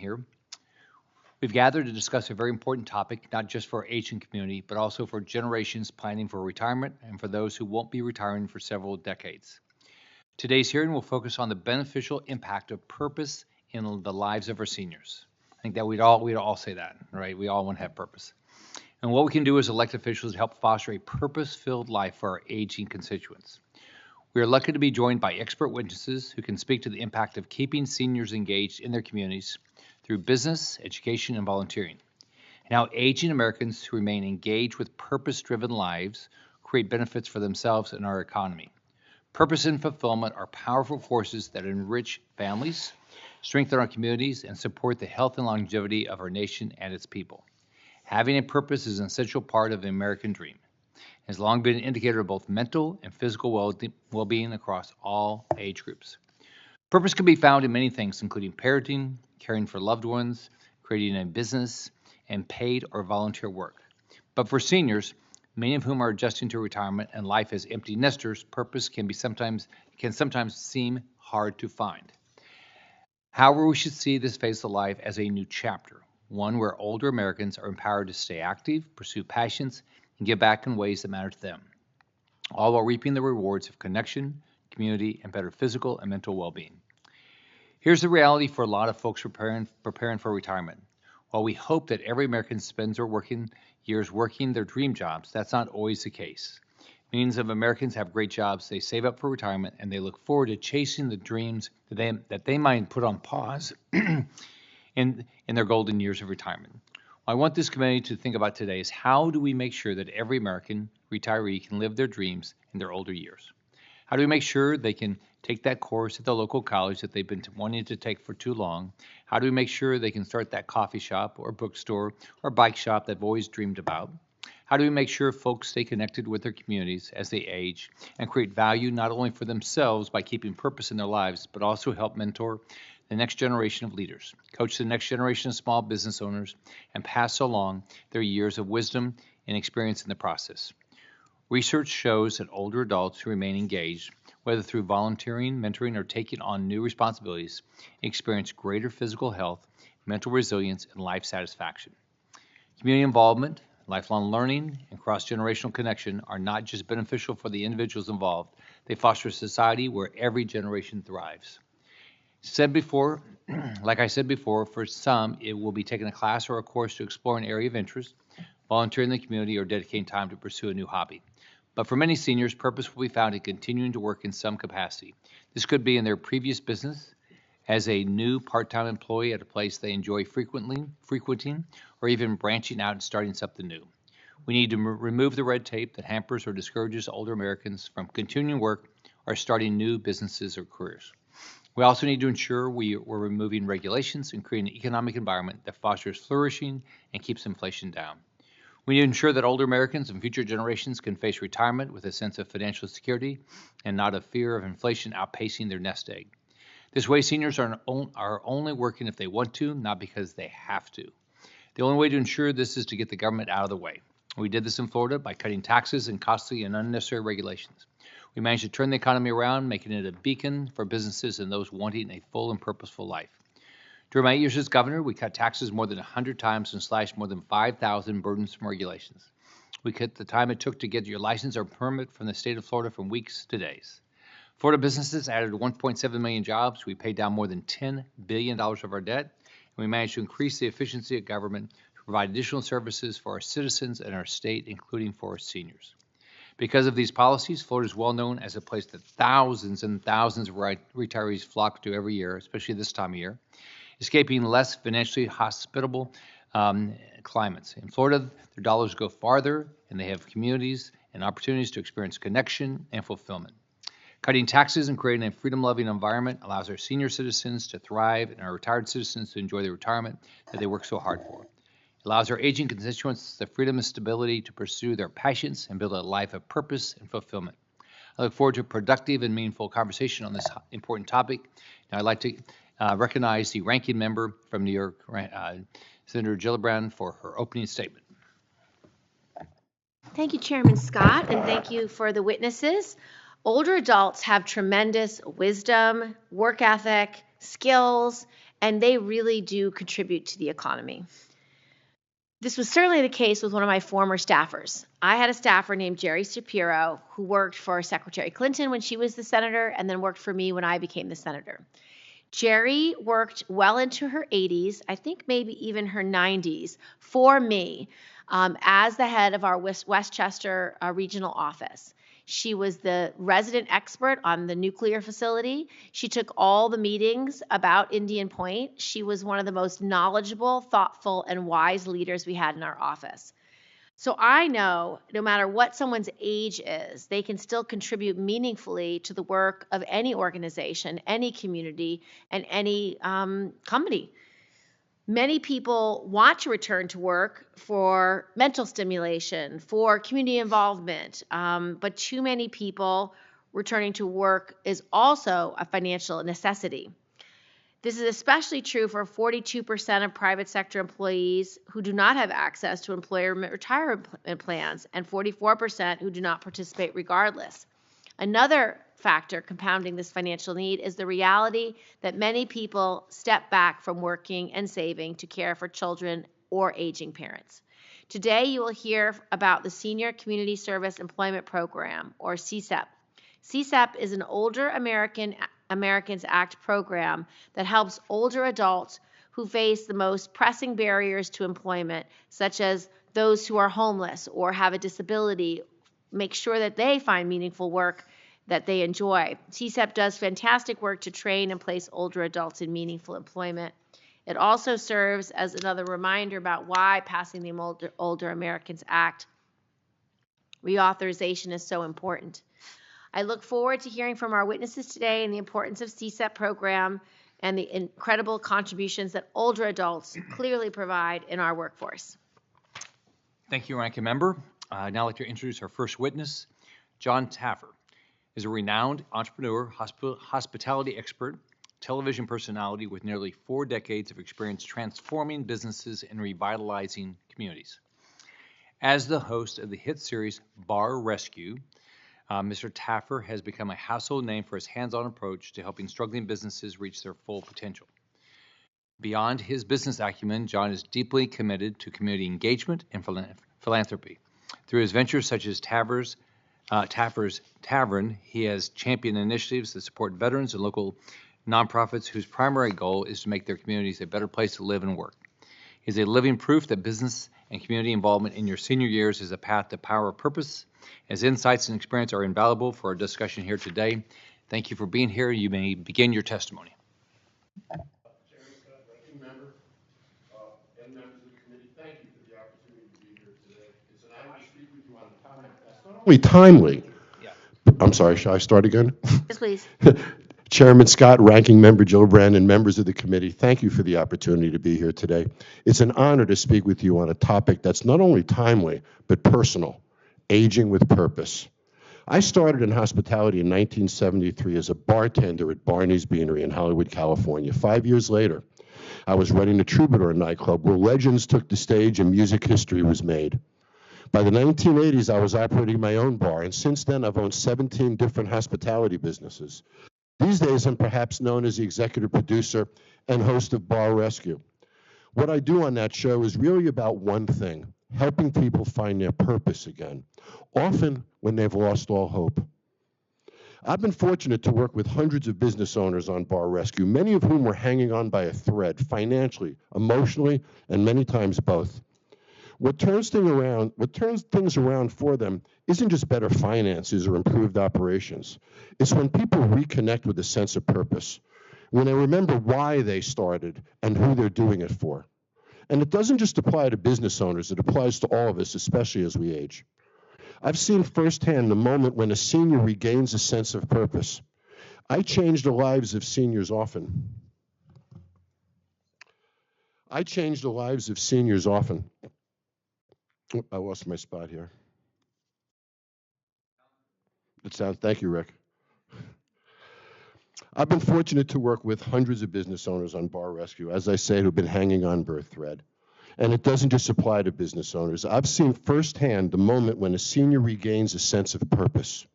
here. We've gathered to discuss a very important topic, not just for our aging community, but also for generations planning for retirement and for those who won't be retiring for several decades. Today's hearing will focus on the beneficial impact of purpose in the lives of our seniors. I think that we'd all say that, right? We all want to have purpose. And what we can do as elected officials to help foster a purpose-filled life for our aging constituents. We are lucky to be joined by expert witnesses who can speak to the impact of keeping seniors engaged in their communities through business, education, and volunteering, and how aging Americans who remain engaged with purpose-driven lives create benefits for themselves and our economy. Purpose and fulfillment are powerful forces that enrich families, strengthen our communities, and support the health and longevity of our nation and its people. Having a purpose is an essential part of the American dream. Has long been an indicator of both mental and physical well-being across all age groups. Purpose can be found in many things, including parenting, caring for loved ones, creating a business, and paid or volunteer work. But for seniors, many of whom are adjusting to retirement and life as empty nesters, purpose can sometimes seem hard to find. However, we should see this phase of life as a new chapter, one where older Americans are empowered to stay active, pursue passions, and give back in ways that matter to them, all while reaping the rewards of connection, community, and better physical and mental well-being. Here's the reality for a lot of folks preparing for retirement. While we hope that every American spends their working years working their dream jobs, that's not always the case. Millions of Americans have great jobs, they save up for retirement, and they look forward to chasing the dreams that they might put on pause in their golden years of retirement. What I want this committee to think about today is how do we make sure that every American retiree can live their dreams in their older years? How do we make sure they can take that course at the local college that they've been wanting to take for too long? How do we make sure they can start that coffee shop or bookstore or bike shop they've always dreamed about? How do we make sure folks stay connected with their communities as they age and create value not only for themselves by keeping purpose in their lives, but also help mentor the next generation of leaders, coach the next generation of small business owners, and pass along their years of wisdom and experience in the process? Research shows that older adults who remain engaged, whether through volunteering, mentoring, or taking on new responsibilities, experience greater physical health, mental resilience, and life satisfaction. Community involvement, lifelong learning, and cross-generational connection are not just beneficial for the individuals involved, they foster a society where every generation thrives. Like I said before, for some, it will be taking a class or a course to explore an area of interest, volunteering in the community, or dedicating time to pursue a new hobby. But for many seniors, purpose will be found in continuing to work in some capacity. This could be in their previous business, as a new part-time employee at a place they enjoy frequenting, or even branching out and starting something new. We need to remove the red tape that hampers or discourages older Americans from continuing work or starting new businesses or careers. We also need to ensure we're removing regulations and creating an economic environment that fosters flourishing and keeps inflation down. We need to ensure that older Americans and future generations can face retirement with a sense of financial security and not a fear of inflation outpacing their nest egg. This way, seniors are only working if they want to, not because they have to. The only way to ensure this is to get the government out of the way. We did this in Florida by cutting taxes and costly and unnecessary regulations. We managed to turn the economy around, making it a beacon for businesses and those wanting a full and purposeful life. During my 8 years as governor, we cut taxes more than 100 times and slashed more than 5,000 burdensome regulations. We cut the time it took to get your license or permit from the state of Florida from weeks to days. Florida businesses added 1.7 million jobs. We paid down more than $10 billion of our debt, and we managed to increase the efficiency of government to provide additional services for our citizens and our state, including for our seniors. Because of these policies, Florida is well known as a place that thousands and thousands of retirees flock to every year, especially this time of year, escaping less financially hospitable climates. In Florida, their dollars go farther, and they have communities and opportunities to experience connection and fulfillment. Cutting taxes and creating a freedom-loving environment allows our senior citizens to thrive and our retired citizens to enjoy the retirement that they work so hard for. It allows our aging constituents the freedom and stability to pursue their passions and build a life of purpose and fulfillment. I look forward to a productive and meaningful conversation on this important topic. Now, I'd like to recognize the ranking member from New York, Senator Gillibrand, for her opening statement. Thank you, Chairman Scott, and thank you for the witnesses. Older adults have tremendous wisdom, work ethic, skills, and they really do contribute to the economy. This was certainly the case with one of my former staffers. I had a staffer named Jerry Shapiro who worked for Secretary Clinton when she was the senator and then worked for me when I became the senator. Jerry worked well into her 80s, I think maybe even her 90s, for me as the head of our Westchester regional office. She was the resident expert on the nuclear facility. She took all the meetings about Indian Point. She was one of the most knowledgeable, thoughtful, and wise leaders we had in our office. So I know no matter what someone's age is, they can still contribute meaningfully to the work of any organization, any community, and any company. Many people want to return to work for mental stimulation, for community involvement, but too many people returning to work is also a financial necessity. This is especially true for 42% of private sector employees who do not have access to employer retirement plans and 44% who do not participate regardless. Another factor compounding this financial need is the reality that many people step back from working and saving to care for children or aging parents. Today, you will hear about the Senior Community Service Employment Program, or CSEP. CSEP is an Older Americans Act program that helps older adults who face the most pressing barriers to employment, such as those who are homeless or have a disability, make sure that they find meaningful work that they enjoy. CSEP does fantastic work to train and place older adults in meaningful employment. It also serves as another reminder about why passing the Older Americans Act reauthorization is so important. I look forward to hearing from our witnesses today and the importance of CSEP program and the incredible contributions that older adults clearly provide in our workforce. Thank you, Ranking Member. Now I'd like to introduce our first witness. John Taffer is a renowned entrepreneur, hospitality expert, television personality with nearly 4 decades of experience transforming businesses and revitalizing communities. As the host of the hit series Bar Rescue, Mr. Taffer has become a household name for his hands-on approach to helping struggling businesses reach their full potential. Beyond his business acumen, John is deeply committed to community engagement and philanthropy. Through his ventures such as Taffer's Tavern, he has championed initiatives that support veterans and local nonprofits whose primary goal is to make their communities a better place to live and work. He is a living proof that business and community involvement in your senior years is a path to power of purpose. His insights and experience are invaluable for our discussion here today. Thank you for being here. You may begin your testimony. Chairman Scott, Ranking Member, and members of the committee, thank you for the opportunity to be here today. It's an honor to speak with you on a topic that's not only timely. I'm sorry, shall I start again? Yes, please. Chairman Scott, Ranking Member Gillibrand, and members of the committee, thank you for the opportunity to be here today. It's an honor to speak with you on a topic that's not only timely, but personal, aging with purpose. I started in hospitality in 1973 as a bartender at Barney's Beanery in Hollywood, California. 5 years later, I was running the Troubadour nightclub where legends took the stage and music history was made. By the 1980s, I was operating my own bar, and since then, I've owned 17 different hospitality businesses. These days, I'm perhaps known as the executive producer and host of Bar Rescue. What I do on that show is really about one thing: helping people find their purpose again, often when they've lost all hope. I've been fortunate to work with hundreds of business owners on Bar Rescue, many of whom were hanging on by a thread, financially, emotionally, and many times both. What turns things around for them isn't just better finances or improved operations. It's when people reconnect with a sense of purpose, when they remember why they started and who they're doing it for. And it doesn't just apply to business owners, it applies to all of us, especially as we age. I've seen firsthand the moment when a senior regains a sense of purpose. I change the lives of seniors often. I lost my spot here. Thank you, Rick. I've been fortunate to work with hundreds of business owners on Bar Rescue, as I say, who've been hanging on by a thread. And it doesn't just apply to business owners. I've seen firsthand the moment when a senior regains a sense of purpose.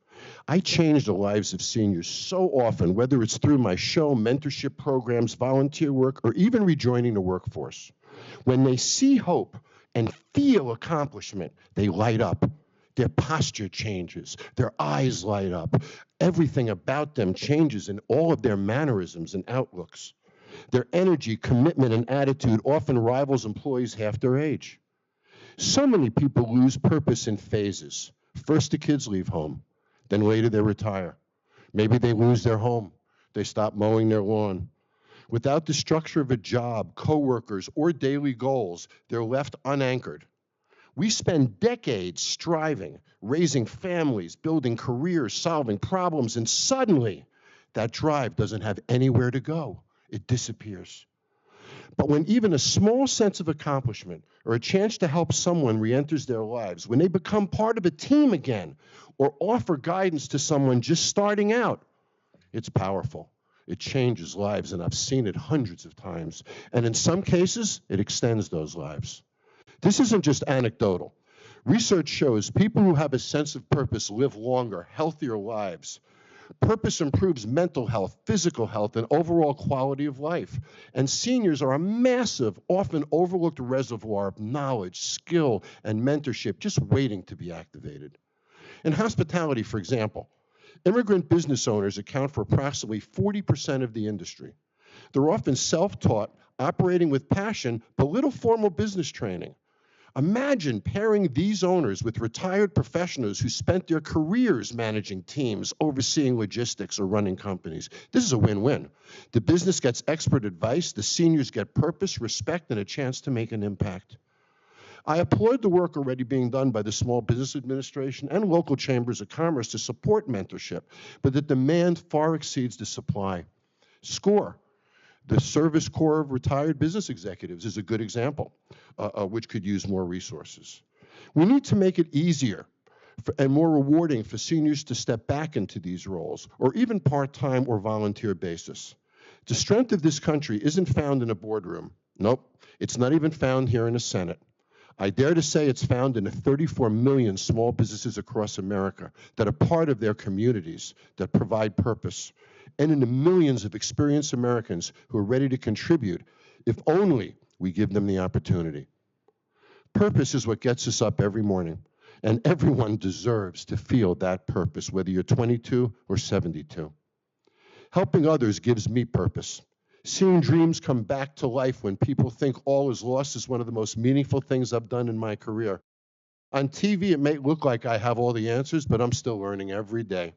I change the lives of seniors so often, whether it's through my show, mentorship programs, volunteer work, or even rejoining the workforce. When they see hope and feel accomplishment, they light up. Their posture changes. Their eyes light up. Everything about them changes in all of their mannerisms and outlooks. Their energy, commitment, and attitude often rivals employees half their age. So many people lose purpose in phases. First, the kids leave home. Then later, they retire. Maybe they lose their home. They stop mowing their lawn. Without the structure of a job, coworkers, or daily goals, they're left unanchored. We spend decades striving, raising families, building careers, solving problems, and suddenly that drive doesn't have anywhere to go. It disappears. But when even a small sense of accomplishment or a chance to help someone re-enters their lives, when they become part of a team again or offer guidance to someone just starting out, it's powerful. It changes lives, and I've seen it hundreds of times. And in some cases, it extends those lives. This isn't just anecdotal. Research shows people who have a sense of purpose live longer, healthier lives. Purpose improves mental health, physical health, and overall quality of life. And seniors are a massive, often overlooked reservoir of knowledge, skill, and mentorship just waiting to be activated. In hospitality, for example, immigrant business owners account for approximately 40% of the industry. They're often self-taught, operating with passion, but little formal business training. Imagine pairing these owners with retired professionals who spent their careers managing teams, overseeing logistics, or running companies. This is a win-win. The business gets expert advice, the seniors get purpose, respect, and a chance to make an impact. I applaud the work already being done by the Small Business Administration and local chambers of commerce to support mentorship, but the demand far exceeds the supply. SCORE, the Service Corps of Retired Business Executives, is a good example, which could use more resources. We need to make it easier and more rewarding for seniors to step back into these roles, or even part-time or volunteer basis. The strength of this country isn't found in a boardroom. Nope, it's not even found here in the Senate. I dare to say it's found in the 34 million small businesses across America that are part of their communities, that provide purpose, and in the millions of experienced Americans who are ready to contribute, if only we give them the opportunity. Purpose is what gets us up every morning, and everyone deserves to feel that purpose, whether you're 22 or 72. Helping others gives me purpose. Seeing dreams come back to life when people think all is lost is one of the most meaningful things I've done in my career. On TV, it may look like I have all the answers, but I'm still learning every day.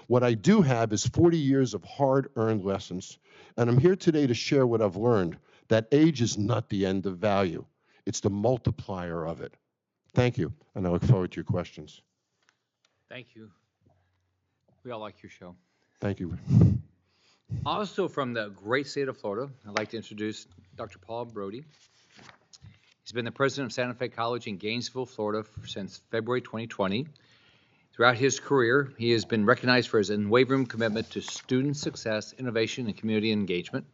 What I do have is 40 years of hard-earned lessons, and I'm here today to share what I've learned, that age is not the end of value. It's the multiplier of it. Thank you, and I look forward to your questions. Thank you. We all like your show. Thank you. Also from the great state of Florida, I'd like to introduce Dr. Paul Brody. He's been the president of Santa Fe College in Gainesville, Florida since February 2020. Throughout his career, he has been recognized for his unwavering commitment to student success, innovation, and community engagement.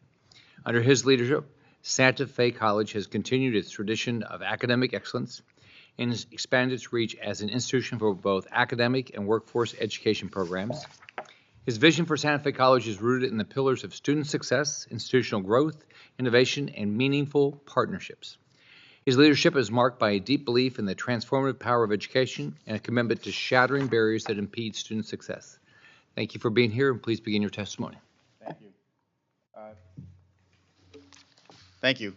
Under his leadership, Santa Fe College has continued its tradition of academic excellence and has expanded its reach as an institution for both academic and workforce education programs. His vision for Santa Fe College is rooted in the pillars of student success, institutional growth, innovation, and meaningful partnerships. His leadership is marked by a deep belief in the transformative power of education and a commitment to shattering barriers that impede student success. Thank you for being here, and please begin your testimony. Thank you. Thank you.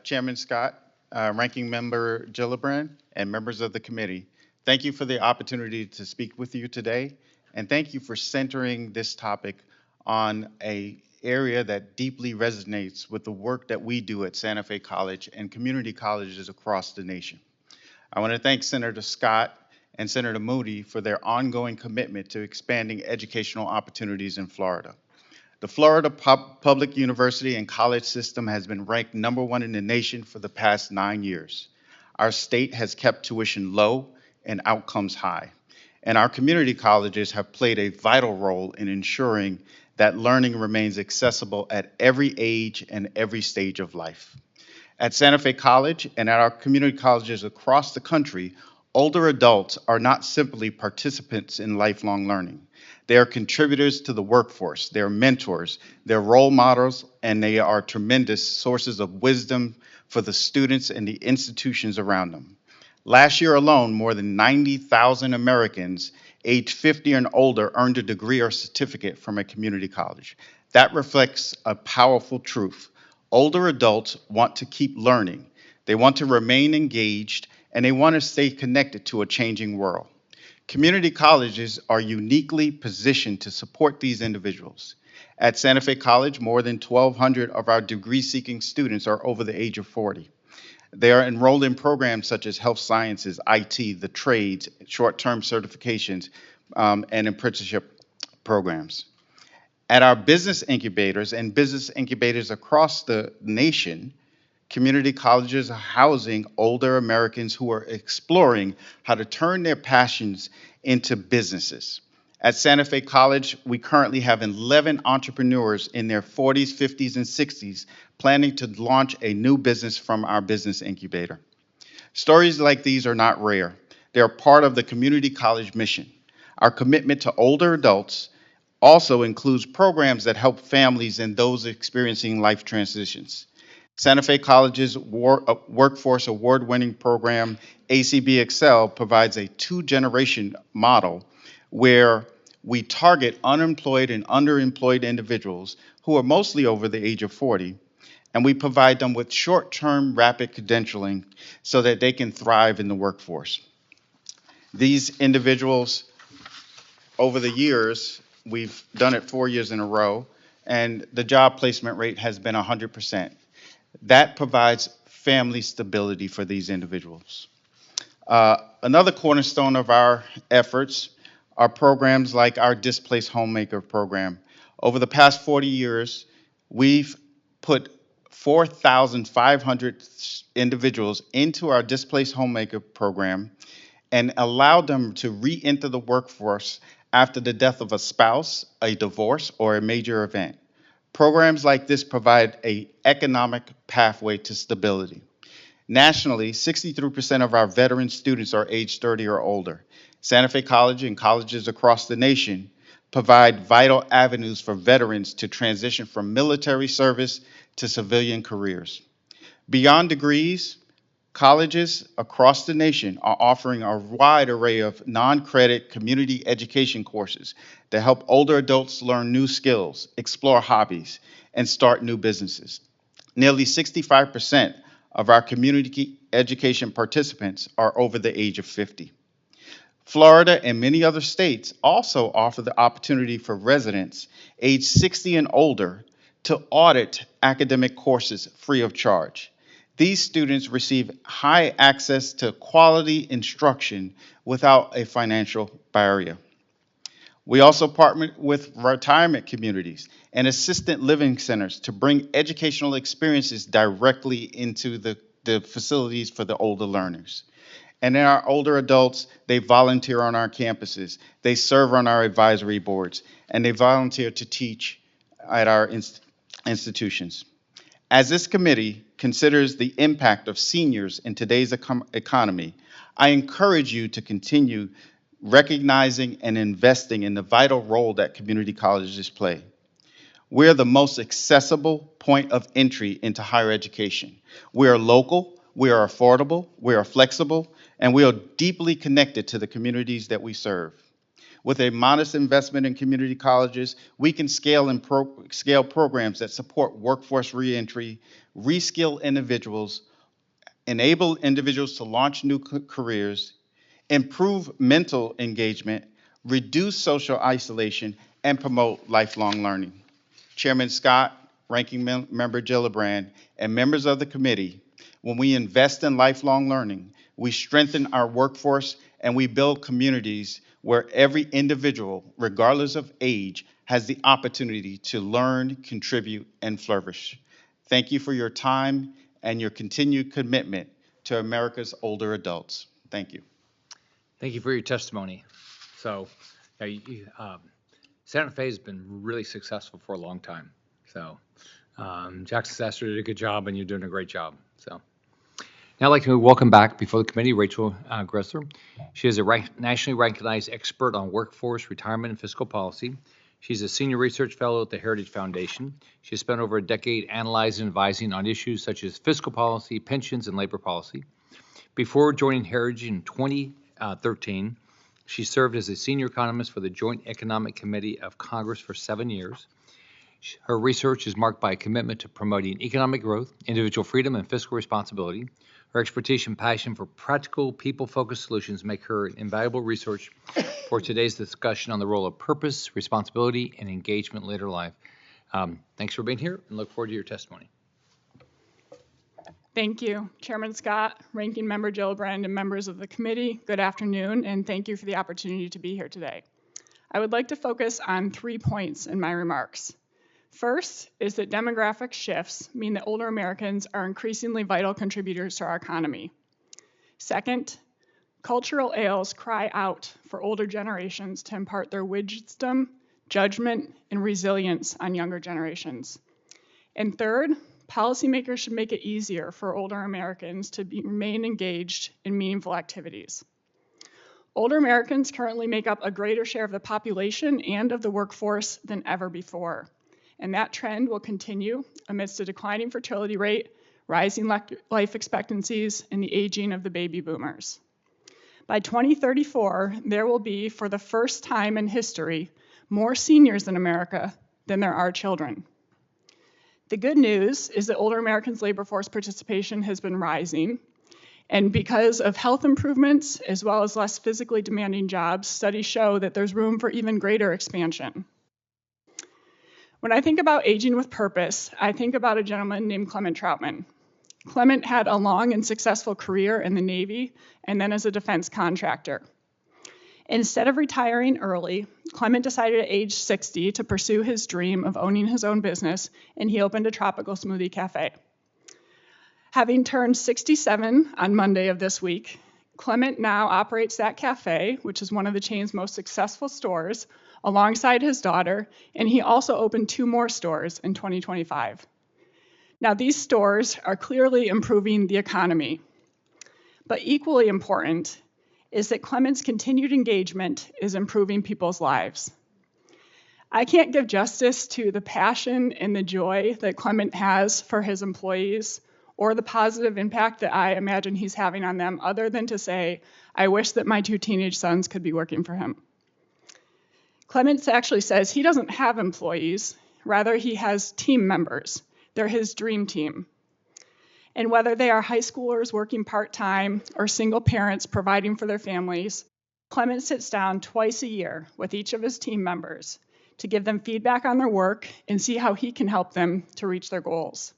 Chairman Scott, Ranking Member Gillibrand, and members of the committee, thank you for the opportunity to speak with you today, and thank you for centering this topic on an area that deeply resonates with the work that we do at Santa Fe College and community colleges across the nation. I want to thank Senator Scott and Senator Moody for their ongoing commitment to expanding educational opportunities in Florida. The Florida Public University and College System has been ranked #1 in the nation for the past 9 years. Our state has kept tuition low and outcomes high, and our community colleges have played a vital role in ensuring that learning remains accessible at every age and every stage of life. At Santa Fe College and at our community colleges across the country, Older adults are not simply participants in lifelong learning. They are contributors to the workforce, they're mentors, they're role models, and they are tremendous sources of wisdom for the students and the institutions around them. Last year alone, more than 90,000 Americans aged 50 and older earned a degree or certificate from a community college. That reflects a powerful truth. Older adults want to keep learning, they want to remain engaged, and they want to stay connected to a changing world. Community colleges are uniquely positioned to support these individuals. At Santa Fe College, more than 1,200 of our degree-seeking students are over the age of 40. They are enrolled in programs such as health sciences, IT, the trades, short-term certifications, and apprenticeship programs. At our business incubators and business incubators across the nation, community colleges are housing older Americans who are exploring how to turn their passions into businesses. At Santa Fe College, we currently have 11 entrepreneurs in their 40s, 50s, and 60s planning to launch a new business from our business incubator. Stories like these are not rare. They are part of the community college mission. Our commitment to older adults also includes programs that help families and those experiencing life transitions. Santa Fe College's workforce award-winning program, ACB Excel, provides a two-generation model where we target unemployed and underemployed individuals who are mostly over the age of 40, and we provide them with short-term rapid credentialing so that they can thrive in the workforce. These individuals, over the years, we've done it 4 years in a row, and the job placement rate has been 100%. That provides family stability for these individuals. Another cornerstone of our efforts are programs like our Displaced Homemaker program. Over the past 40 years, we've put 4,500 individuals into our Displaced Homemaker program and allowed them to re-enter the workforce after the death of a spouse, a divorce, or a major event. Programs like this provide an economic pathway to stability. Nationally, 63% of our veteran students are age 30 or older. Santa Fe College and colleges across the nation provide vital avenues for veterans to transition from military service to civilian careers. Beyond degrees, colleges across the nation are offering a wide array of non-credit community education courses that help older adults learn new skills, explore hobbies, and start new businesses. Nearly 65% of our community education participants are over the age of 50. Florida and many other states also offer the opportunity for residents age 60 and older to audit academic courses free of charge. These students receive high access to quality instruction without a financial barrier. We also partner with retirement communities and assisted living centers to bring educational experiences directly into the facilities for the older learners. And then our older adults, they volunteer on our campuses, they serve on our advisory boards, and they volunteer to teach at our institutions. As this committee considers the impact of seniors in today's economy, I encourage you to continue recognizing and investing in the vital role that community colleges play. We're the most accessible point of entry into higher education. We are local, we are affordable, we are flexible, and we are deeply connected to the communities that we serve. With a modest investment in community colleges, we can scale programs that support workforce reentry, reskill individuals, enable individuals to launch new careers, improve mental engagement, reduce social isolation, and promote lifelong learning. Chairman Scott, Ranking Member Gillibrand, and members of the committee, when we invest in lifelong learning, we strengthen our workforce and we build communities where every individual, regardless of age, has the opportunity to learn, contribute, and flourish. Thank you for your time and your continued commitment to America's older adults. Thank you. Thank you for your testimony. So, Santa Fe has been really successful for a long time. So, Jackson Sasser did a good job, and you're doing a great job. So, Now I'd like to welcome back before the committee Rachel Gressler. She is a nationally recognized expert on workforce, retirement, and fiscal policy. She's a senior research fellow at the Heritage Foundation. She has spent over a decade analyzing and advising on issues such as fiscal policy, pensions, and labor policy. Before joining Heritage in 2013, she served as a senior economist for the Joint Economic Committee of Congress for 7 years. Her research is marked by a commitment to promoting economic growth, individual freedom, and fiscal responsibility. Her expertise and passion for practical, people-focused solutions make her an invaluable resource for today's discussion on the role of purpose, responsibility, and engagement later in life. Thanks for being here, and look forward to your testimony. Thank you, Chairman Scott, Ranking Member Gillibrand, and members of the committee. Good afternoon, and thank you for the opportunity to be here today. I would like to focus on 3 points in my remarks. First is that demographic shifts mean that older Americans are increasingly vital contributors to our economy. Second, cultural ails cry out for older generations to impart their wisdom, judgment, and resilience on younger generations. And third, policymakers should make it easier for older Americans to remain engaged in meaningful activities. Older Americans currently make up a greater share of the population and of the workforce than ever before. And that trend will continue amidst a declining fertility rate, rising life expectancies, and the aging of the baby boomers. By 2034, there will be, for the first time in history, more seniors in America than there are children. The good news is that older Americans' labor force participation has been rising, and because of health improvements, as well as less physically demanding jobs, studies show that there's room for even greater expansion. When I think about aging with purpose, I think about a gentleman named Clement Troutman. Clement had a long and successful career in the Navy and then as a defense contractor. Instead of retiring early, Clement decided at age 60 to pursue his dream of owning his own business, and he opened a tropical smoothie cafe. Having turned 67 on Monday of this week, Clement now operates that cafe, which is one of the chain's most successful stores, alongside his daughter, and he also opened 2 more stores in 2025. Now, these stores are clearly improving the economy, but equally important is that Clement's continued engagement is improving people's lives. I can't give justice to the passion and the joy that Clement has for his employees or the positive impact that I imagine he's having on them, other than to say, I wish that my 2 teenage sons could be working for him. Clement actually says he doesn't have employees, rather he has team members. They're his dream team. And whether they are high schoolers working part-time or single parents providing for their families, Clement sits down twice a year with each of his team members to give them feedback on their work and see how he can help them to reach their goals.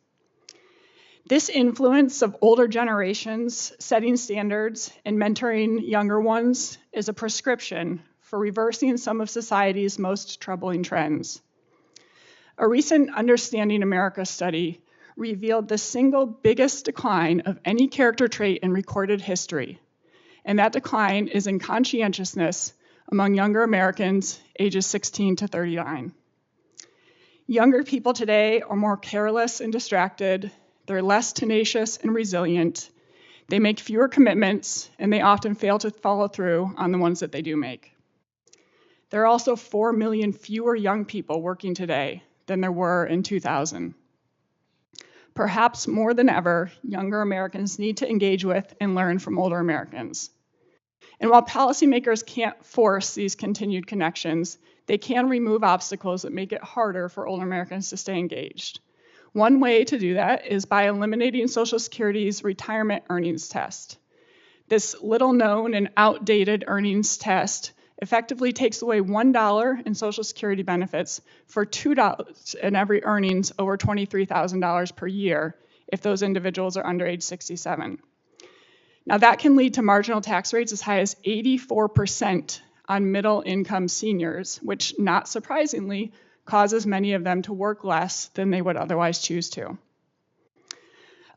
This influence of older generations setting standards and mentoring younger ones is a prescription for reversing some of society's most troubling trends. A recent Understanding America study revealed the single biggest decline of any character trait in recorded history, and that decline is in conscientiousness among younger Americans ages 16 to 39. Younger people today are more careless and distracted, they're less tenacious and resilient, they make fewer commitments, and they often fail to follow through on the ones that they do make. There are also 4 million fewer young people working today than there were in 2000. Perhaps more than ever, younger Americans need to engage with and learn from older Americans. And while policymakers can't force these continued connections, they can remove obstacles that make it harder for older Americans to stay engaged. One way to do that is by eliminating Social Security's retirement earnings test. This little-known and outdated earnings test effectively takes away $1 in Social Security benefits for $2 in every earnings over $23,000 per year if those individuals are under age 67. Now that can lead to marginal tax rates as high as 84% on middle-income seniors, which, not surprisingly, causes many of them to work less than they would otherwise choose to.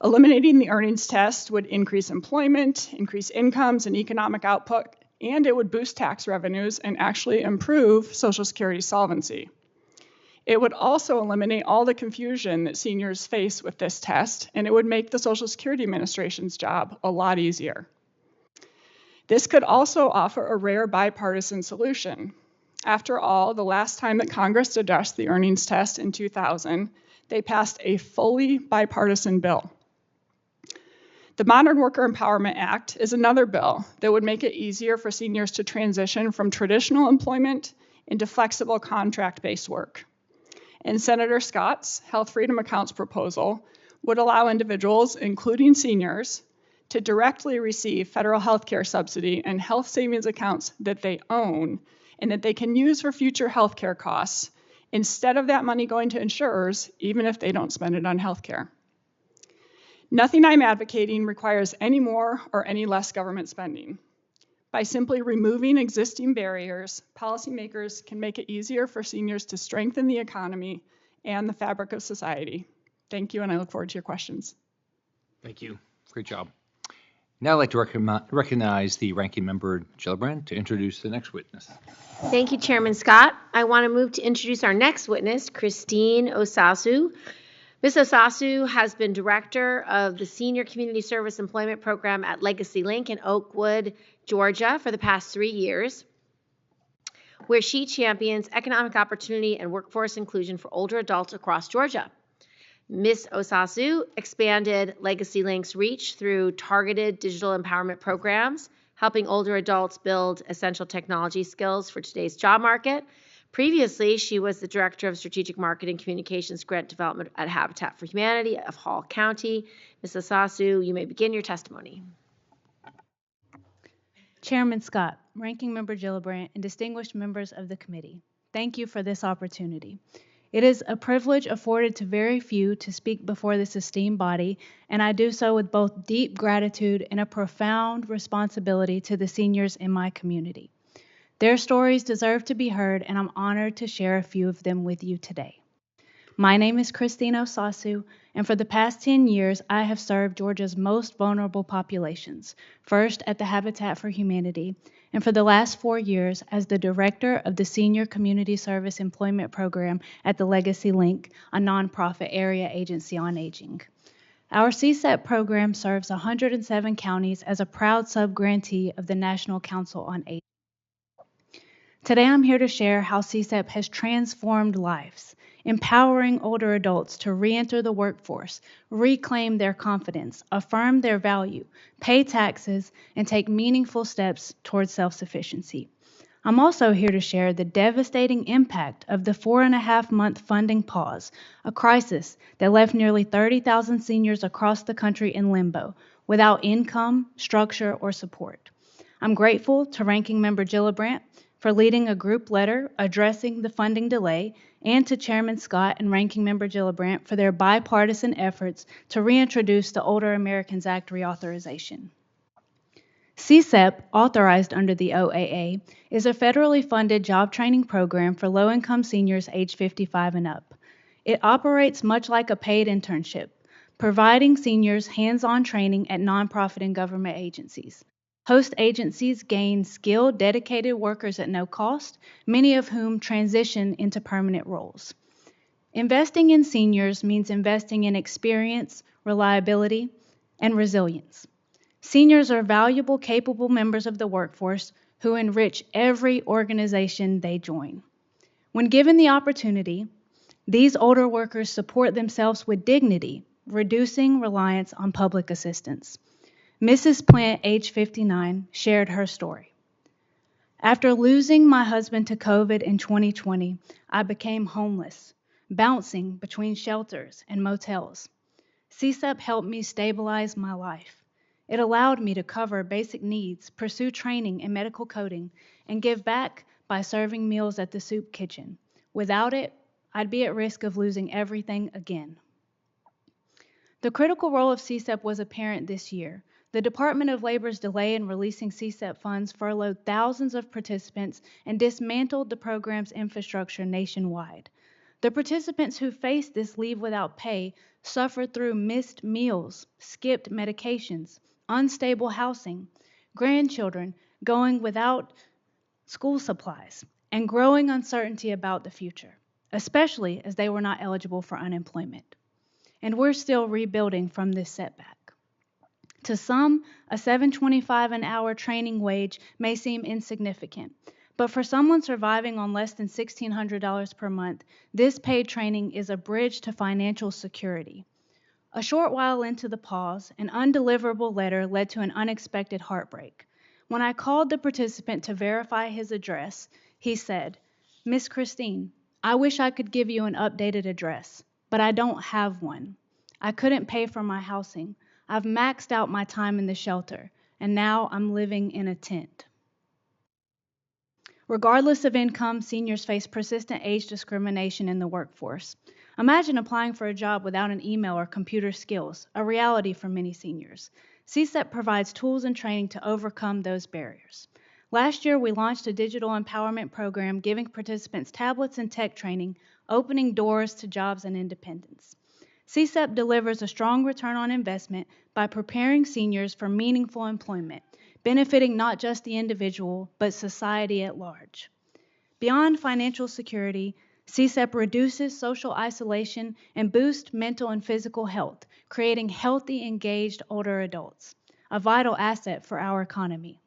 Eliminating the earnings test would increase employment, increase incomes and economic output, and it would boost tax revenues and actually improve Social Security solvency. It would also eliminate all the confusion that seniors face with this test, and it would make the Social Security Administration's job a lot easier. This could also offer a rare bipartisan solution. After all, the last time that Congress addressed the earnings test in 2000, they passed a fully bipartisan bill. The Modern Worker Empowerment Act is another bill that would make it easier for seniors to transition from traditional employment into flexible contract-based work. And Senator Scott's Health Freedom Accounts proposal would allow individuals, including seniors, to directly receive federal health care subsidy and health savings accounts that they own and that they can use for future health care costs instead of that money going to insurers, even if they don't spend it on health care. Nothing I'm advocating requires any more or any less government spending. By simply removing existing barriers, policymakers can make it easier for seniors to strengthen the economy and the fabric of society. Thank you, and I look forward to your questions. Thank you. Great job. Now I'd like to recognize the ranking member, Gillibrand, to introduce the next witness. Thank you, Chairman Scott. I want to move to introduce our next witness, Christine Osasu. Ms. Osasu has been director of the Senior Community Service Employment Program at Legacy Link in Oakwood, Georgia for the past 3 years, where she champions economic opportunity and workforce inclusion for older adults across Georgia. Ms. Osasu expanded Legacy Link's reach through targeted digital empowerment programs, helping older adults build essential technology skills for today's job market. Previously, she was the Director of Strategic Marketing Communications Grant Development at Habitat for Humanity of Hall County. Ms. Osasu, you may begin your testimony. Chairman Scott, Ranking Member Gillibrand, and distinguished members of the committee, thank you for this opportunity. It is a privilege afforded to very few to speak before this esteemed body, and I do so with both deep gratitude and a profound responsibility to the seniors in my community. Their stories deserve to be heard, and I'm honored to share a few of them with you today. My name is Christine Osasu, and for the past 10 years, I have served Georgia's most vulnerable populations, first at the Habitat for Humanity, and for the last 4 years as the director of the Senior Community Service Employment Program at the Legacy Link, a nonprofit area agency on aging. Our CSEP program serves 107 counties as a proud sub-grantee of the National Council on Aging. Today, I'm here to share how CSEP has transformed lives, empowering older adults to re-enter the workforce, reclaim their confidence, affirm their value, pay taxes, and take meaningful steps towards self-sufficiency. I'm also here to share the devastating impact of the 4.5-month funding pause, a crisis that left nearly 30,000 seniors across the country in limbo, without income, structure, or support. I'm grateful to Ranking Member Gillibrand for leading a group letter addressing the funding delay, and to Chairman Scott and Ranking Member Gillibrand for their bipartisan efforts to reintroduce the Older Americans Act reauthorization. CSEP, authorized under the OAA, is a federally funded job training program for low-income seniors age 55 and up. It operates much like a paid internship, providing seniors hands-on training at nonprofit and government agencies. Host agencies gain skilled, dedicated workers at no cost, many of whom transition into permanent roles. Investing in seniors means investing in experience, reliability, and resilience. Seniors are valuable, capable members of the workforce who enrich every organization they join. When given the opportunity, these older workers support themselves with dignity, reducing reliance on public assistance. Mrs. Plant, age 59, shared her story. After losing my husband to COVID in 2020, I became homeless, bouncing between shelters and motels. CSEP helped me stabilize my life. It allowed me to cover basic needs, pursue training in medical coding, and give back by serving meals at the soup kitchen. Without it, I'd be at risk of losing everything again. The critical role of CSEP was apparent this year. The Department of Labor's delay in releasing CSEP funds furloughed thousands of participants and dismantled the program's infrastructure nationwide. The participants who faced this leave without pay suffered through missed meals, skipped medications, unstable housing, grandchildren going without school supplies, and growing uncertainty about the future. especially as they were not eligible for unemployment. And we're still rebuilding from this setback. To some, a $7.25 an hour training wage may seem insignificant, but for someone surviving on less than $1,600 per month, this paid training is a bridge to financial security. A short while into the pause, an undeliverable letter led to an unexpected heartbreak. When I called the participant to verify his address, he said, "Miss Christine, I wish I could give you an updated address, but I don't have one. I couldn't pay for my housing. I've maxed out my time in the shelter, and now I'm living in a tent." Regardless of income, seniors face persistent age discrimination in the workforce. Imagine applying for a job without an email or computer skills, a reality for many seniors. CSEP provides tools and training to overcome those barriers. Last year, we launched a digital empowerment program giving participants tablets and tech training, opening doors to jobs and independence. CSEP delivers a strong return on investment by preparing seniors for meaningful employment, benefiting not just the individual, but society at large. Beyond financial security, CSEP reduces social isolation and boosts mental and physical health, creating healthy, engaged older adults, a vital asset for our economy.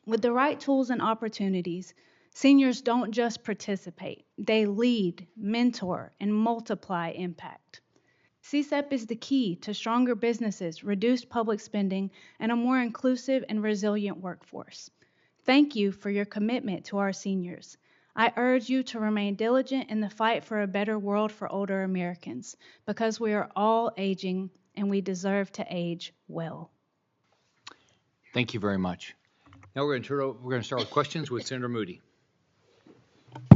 With the right tools and opportunities, seniors don't just participate, they lead, mentor, and multiply impact. CSEP is the key to stronger businesses, reduced public spending, and a more inclusive and resilient workforce. Thank you for your commitment to our seniors. I urge you to remain diligent in the fight for a better world for older Americans, because we are all aging and we deserve to age well. Thank you very much. Now we're going to start with questions with Senator Moody.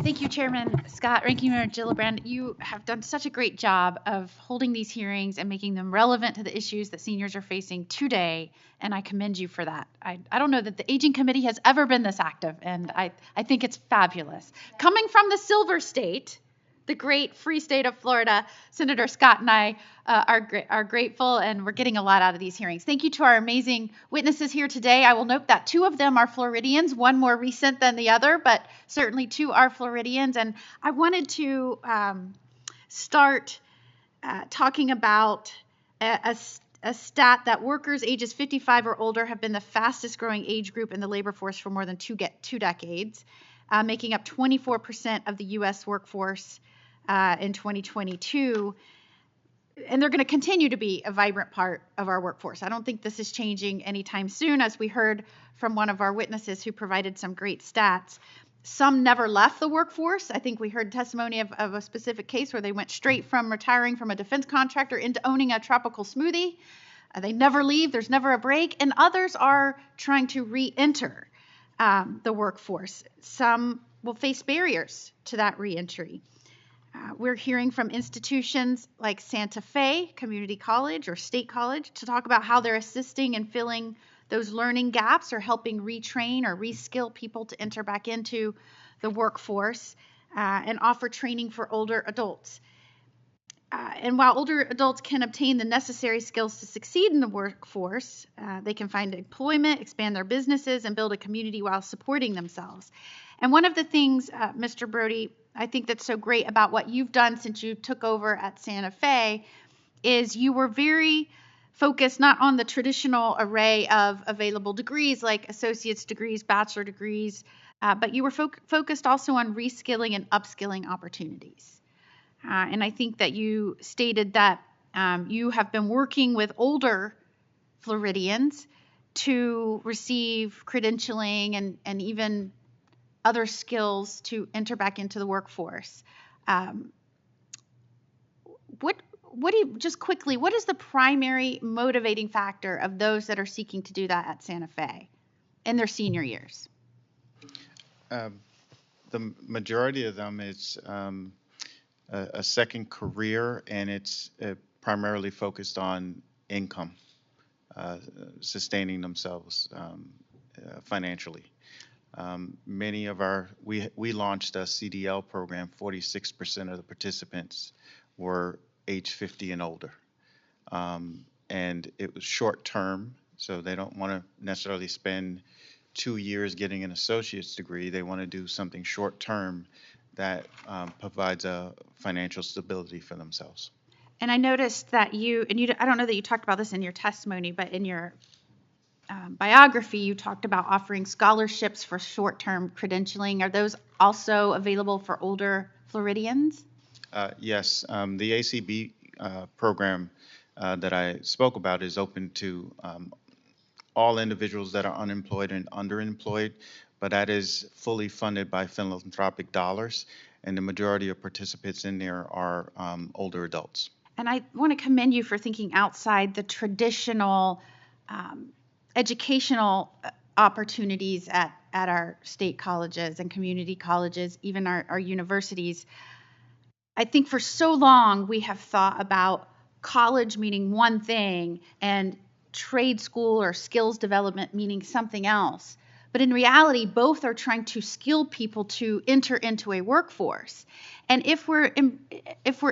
Thank you, Chairman Scott. Ranking Member Gillibrand, you have done such a great job of holding these hearings and making them relevant to the issues that seniors are facing today, and I commend you for that. I don't know that the Aging Committee has ever been this active, and I think it's fabulous. Coming from the Silver State, the great free state of Florida, Senator Scott and I are grateful, and we're getting a lot out of these hearings. Thank you to our amazing witnesses here today. I will note that 2 of them are Floridians, one more recent than the other, but certainly 2 are Floridians. And I wanted to start talking about a stat that workers ages 55 or older have been the fastest growing age group in the labor force for more than 2 decades, making up 24% of the U.S. workforce in 2022, and they're going to continue to be a vibrant part of our workforce. I don't think this is changing anytime soon, as we heard from one of our witnesses who provided some great stats. Some never left the workforce. I think we heard testimony of a specific case where they went straight from retiring from a defense contractor into owning a tropical smoothie. They never leave. There's never a break. And others are trying to re-enter the workforce. Some will face barriers to that re-entry. We're hearing from institutions like Santa Fe Community College or State College to talk about how they're assisting in filling those learning gaps or helping retrain or reskill people to enter back into the workforce and offer training for older adults. And while older adults can obtain the necessary skills to succeed in the workforce, they can find employment, expand their businesses, and build a community while supporting themselves. And one of the things, Mr. Brody, I think that's so great about what you've done since you took over at Santa Fe is you were very focused not on the traditional array of available degrees like associate's degrees, bachelor degrees, but you were focused also on reskilling and upskilling opportunities. And I think that you stated that you have been working with older Floridians to receive credentialing and even other skills to enter back into the workforce. What is the primary motivating factor of those that are seeking to do that at Santa Fe in their senior years? The majority of them is a second career, and it's primarily focused on income, sustaining themselves financially. Many of we launched a CDL program. 46% of the participants were age 50 and older. And it was short term, so they don't want to necessarily spend 2 years getting an associate's degree. They want to do something short term that provides a financial stability for themselves. And I noticed that I don't know that you talked about this in your testimony, but in your biography, you talked about offering scholarships for short-term credentialing. Are those also available for older Floridians? Yes, the ACB program that I spoke about is open to all individuals that are unemployed and underemployed, but that is fully funded by philanthropic dollars, and the majority of participants in there are older adults. And I want to commend you for thinking outside the traditional educational opportunities at our state colleges and community colleges, even our universities. I think for so long we have thought about college meaning one thing and trade school or skills development meaning something else. But in reality, both are trying to skill people to enter into a workforce. And if we're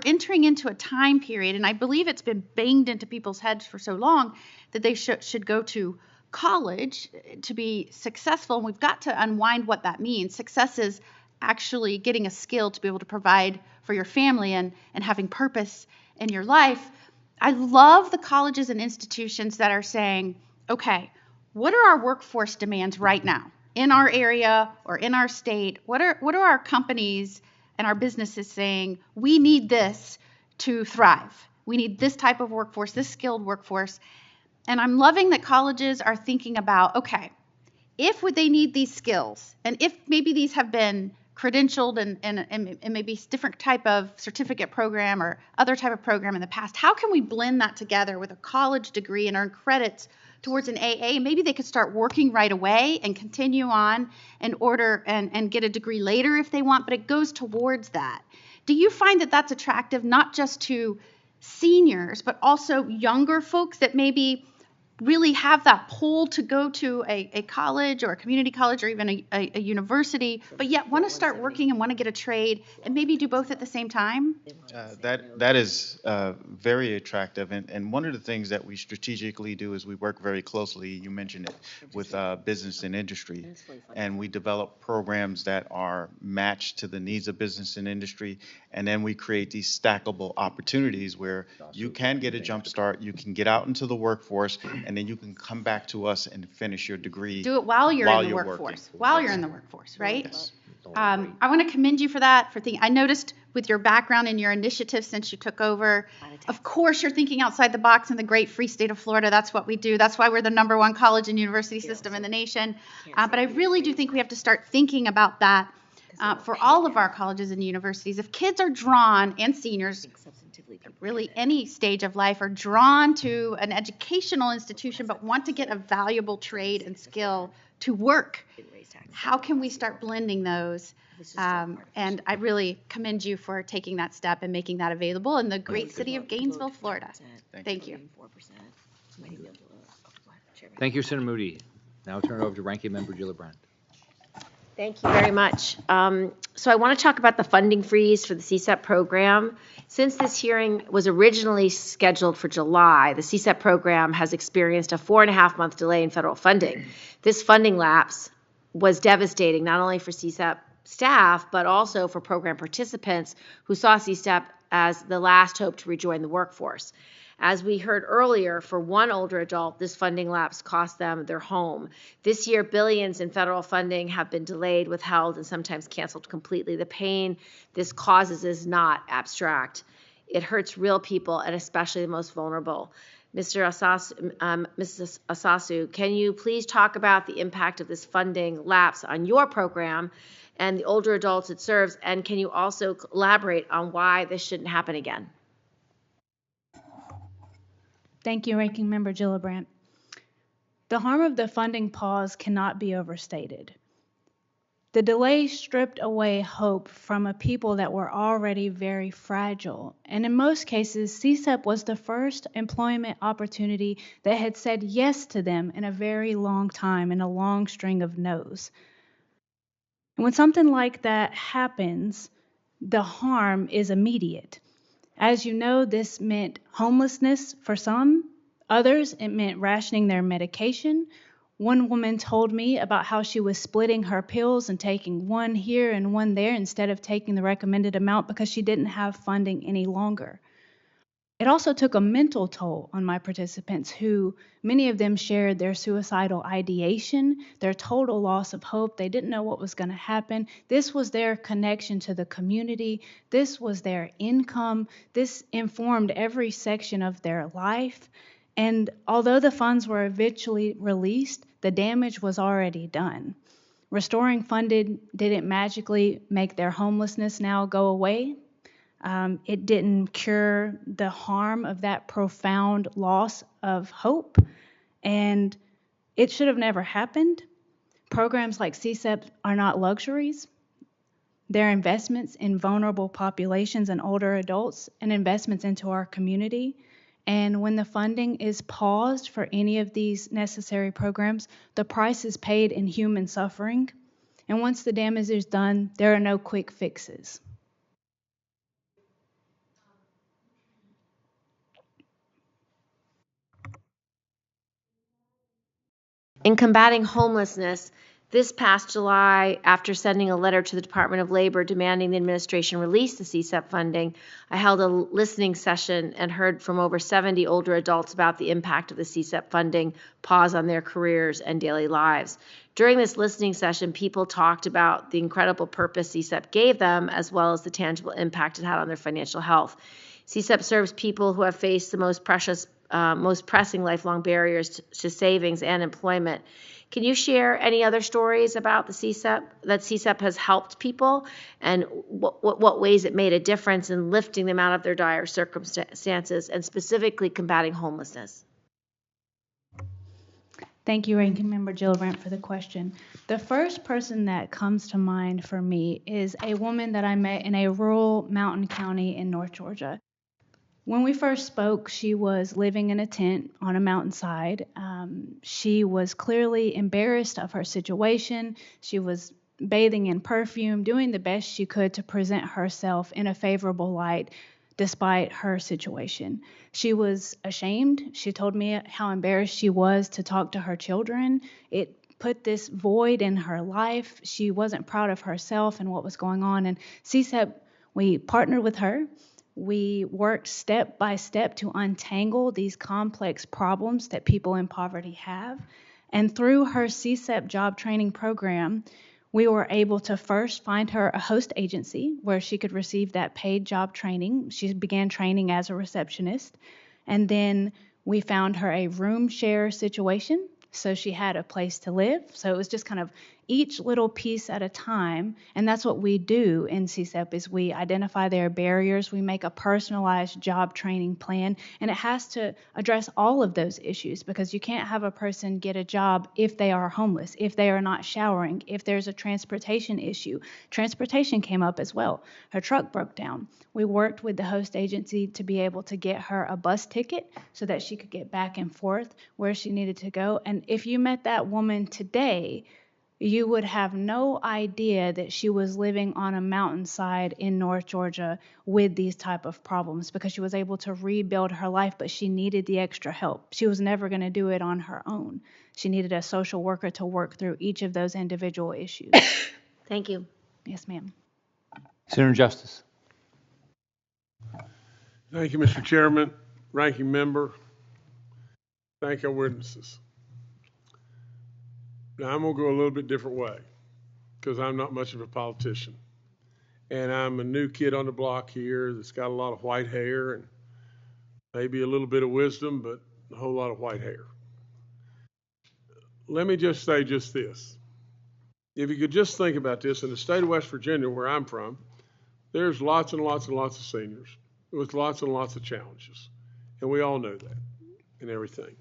entering into a time period, and I believe it's been banged into people's heads for so long that they should go to college to be successful, and we've got to unwind what that means. Success is actually getting a skill to be able to provide for your family and having purpose in your life. I love the colleges and institutions that are saying, okay, what are our workforce demands right now in our area or in our state? What are our companies and our businesses saying? We need this to thrive. We need this type of workforce, this skilled workforce. And I'm loving that colleges are thinking about, okay, if they need these skills, and if maybe these have been credentialed and maybe different type of certificate program or other type of program in the past, how can we blend that together with a college degree and earn credits towards an AA? Maybe they could start working right away and continue on and get a degree later if they want, but it goes towards that. Do you find that that's attractive not just to seniors, but also younger folks that maybe really have that pull to go to a college or a community college or even a university, but yet want to start working and want to get a trade and maybe do both at the same time? That is very attractive, and one of the things that we strategically do is we work very closely, you mentioned it, with business and industry, and we develop programs that are matched to the needs of business and industry, and then we create these stackable opportunities where you can get a jump start, you can get out into the workforce, and then you can come back to us and finish your degree. Do it while you're in the workforce. While you're in the workforce, right? Yes. I want to commend you for that. I noticed with your background and your initiative since you took over, of course you're thinking outside the box in the great free state of Florida. That's what we do. That's why we're the #1 college and university system in the nation. But I really do think we have to start thinking about that for all of our colleges and universities. If kids are drawn, and seniors, really any stage of life, are drawn to an educational institution but want to get a valuable trade and skill to work, how can we start blending those? And I really commend you for taking that step and making that available in the great city of Gainesville, Florida. Thank you. Thank you, Senator Moody. Now I'll turn it over to Ranking Member Gillibrand. Thank you very much. So I want to talk about the funding freeze for the CSEP program. Since this hearing was originally scheduled for July, the CSEP program has experienced a 4.5-month delay in federal funding. This funding lapse was devastating not only for CSEP staff, but also for program participants who saw CSEP as the last hope to rejoin the workforce. As we heard earlier, for one older adult, this funding lapse cost them their home. This year, billions in federal funding have been delayed, withheld, and sometimes canceled completely. The pain this causes is not abstract. It hurts real people, and especially the most vulnerable. Mrs. Asasu, can you please talk about the impact of this funding lapse on your program and the older adults it serves, and can you also elaborate on why this shouldn't happen again? Thank you, Ranking Member Gillibrand. The harm of the funding pause cannot be overstated. The delay stripped away hope from a people that were already very fragile. And in most cases, CSEP was the first employment opportunity that had said yes to them in a very long time, in a long string of no's. And when something like that happens, the harm is immediate. As you know, this meant homelessness for some. Others, it meant rationing their medication One woman told me about how she was splitting her pills and taking one here and one there instead of taking the recommended amount because she didn't have funding any longer. It also took a mental toll on my participants who, many of them shared their suicidal ideation, their total loss of hope. They didn't know what was going to happen. This was their connection to the community. This was their income. This informed every section of their life. And although the funds were eventually released, the damage was already done. Restoring funding didn't magically make their homelessness now go away. It didn't cure the harm of that profound loss of hope, and it should have never happened. Programs like CSEP are not luxuries. They're investments in vulnerable populations and older adults and investments into our community. And when the funding is paused for any of these necessary programs, the price is paid in human suffering. And once the damage is done, there are no quick fixes. In combating homelessness, this past July, after sending a letter to the Department of Labor demanding the administration release the CSEP funding, I held a listening session and heard from over 70 older adults about the impact of the CSEP funding pause on their careers and daily lives. During this listening session, people talked about the incredible purpose CSEP gave them, as well as the tangible impact it had on their financial health. CSEP serves people who have faced the most pressing lifelong barriers to savings and employment. Can you share any other stories about the CSEP, that CSEP has helped people, and what ways it made a difference in lifting them out of their dire circumstances and specifically combating homelessness? Thank you, Ranking Member Gillibrand, for the question. The first person that comes to mind for me is a woman that I met in a rural mountain county in North Georgia. When we first spoke, she was living in a tent on a mountainside. She was clearly embarrassed of her situation. She was bathing in perfume, doing the best she could to present herself in a favorable light despite her situation. She was ashamed. She told me how embarrassed she was to talk to her children. It put this void in her life. She wasn't proud of herself and what was going on. And CSEP, we partnered with her. We worked step by step to untangle these complex problems that people in poverty have. And through her CSEP job training program, we were able to first find her a host agency where she could receive that paid job training. She began training as a receptionist. And then we found her a room share situation, so she had a place to live. So it was just kind of each little piece at a time. And that's what we do in CSEP is we identify their barriers. We make a personalized job training plan, and it has to address all of those issues, because you can't have a person get a job if they are homeless, if they are not showering, if there's a transportation issue. Transportation came up as well. Her truck broke down. We worked with the host agency to be able to get her a bus ticket so that she could get back and forth where she needed to go. And if you met that woman today, you would have no idea that she was living on a mountainside in North Georgia with these type of problems, because she was able to rebuild her life, but she needed the extra help. She was never going to do it on her own. She needed a social worker to work through each of those individual issues. Thank you. Yes, ma'am. Senator Justice. Thank you, Mr. Chairman, Ranking Member. Thank our witnesses. Now, I'm going to go a little bit different way because I'm not much of a politician. And I'm a new kid on the block here that's got a lot of white hair and maybe a little bit of wisdom, but a whole lot of white hair. Let me just say just this. If you could just think about this, in the state of West Virginia, where I'm from, there's lots and lots and lots of seniors with lots and lots of challenges. And we all know that and everything.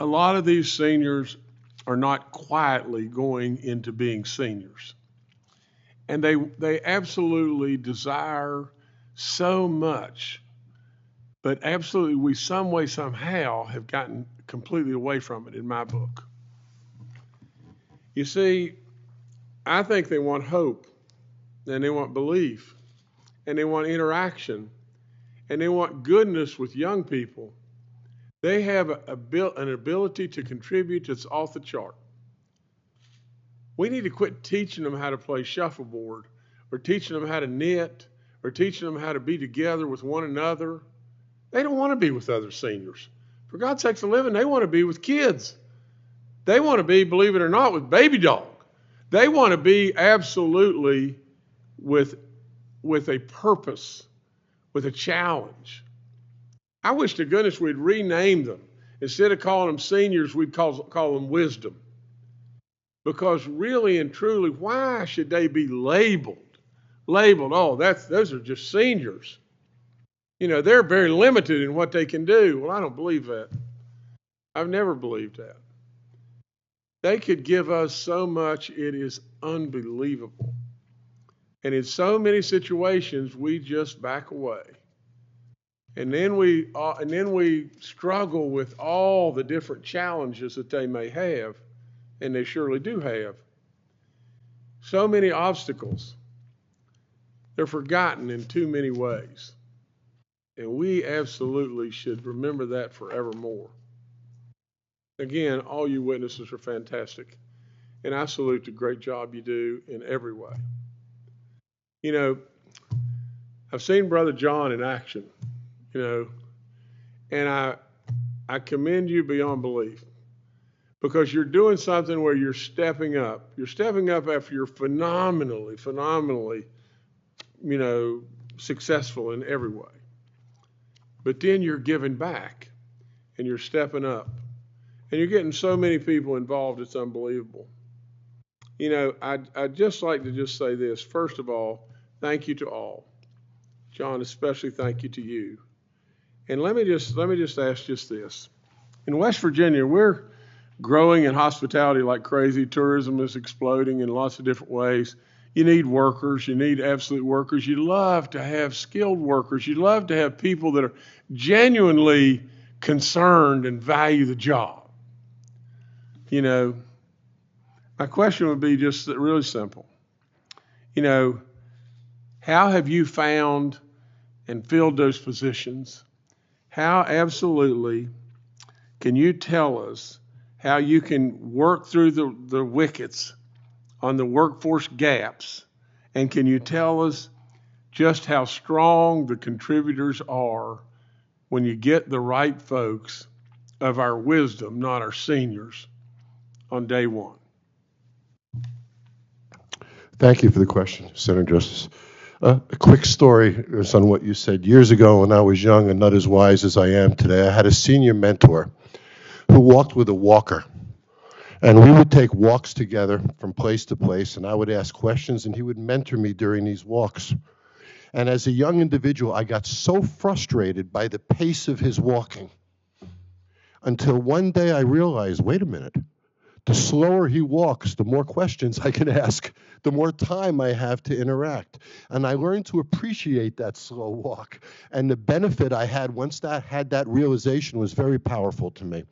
A lot of these seniors are not quietly going into being seniors. And they absolutely desire so much, but absolutely we some way, somehow have gotten completely away from it in my book. You see, I think they want hope, and they want belief, and they want interaction, and they want goodness with young people. They have an ability to contribute that's off the chart. We need to quit teaching them how to play shuffleboard, or teaching them how to knit, or teaching them how to be together with one another. They don't want to be with other seniors. For God's sakes, a living, they want to be with kids. They want to be, believe it or not, with baby dog. They want to be absolutely with a purpose, with a challenge. I wish to goodness we'd rename them. Instead of calling them seniors, we'd call them wisdom. Because really and truly, why should they be labeled? Oh, those are just seniors. You know, they're very limited in what they can do. Well, I don't believe that. I've never believed that. They could give us so much, it is unbelievable. And in so many situations, we just back away. And then we struggle with all the different challenges that they may have, and they surely do have. So many obstacles. They're forgotten in too many ways. And we absolutely should remember that forevermore. Again, all you witnesses are fantastic. And I salute the great job you do in every way. You know, I've seen Brother John in action, you know, and I commend you beyond belief, because you're doing something where you're stepping up. You're stepping up after you're phenomenally, you know, successful in every way. But then you're giving back, and you're stepping up, and you're getting so many people involved, it's unbelievable. You know, I'd just like to just say this. First of all, thank you to all. John, especially thank you to you. And let me just ask just this. In West Virginia, we're growing in hospitality like crazy. Tourism is exploding in lots of different ways. You need workers. You need absolute workers. You love to have skilled workers. You love to have people that are genuinely concerned and value the job. You know, my question would be just really simple. You know, how have you found and filled those positions? How absolutely can you tell us how you can work through the wickets on the workforce gaps? And can you tell us just how strong the contributors are when you get the right folks of our wisdom, not our seniors, on day one? Thank you for the question, Senator Justice. A quick story on what you said. Years ago, when I was young and not as wise as I am today, I had a senior mentor who walked with a walker. And we would take walks together from place to place, and I would ask questions, and he would mentor me during these walks. And as a young individual, I got so frustrated by the pace of his walking until one day I realized, wait a minute, the slower he walks, the more questions I can ask, the more time I have to interact. And I learned to appreciate that slow walk. And the benefit I had once had that realization was very powerful to me.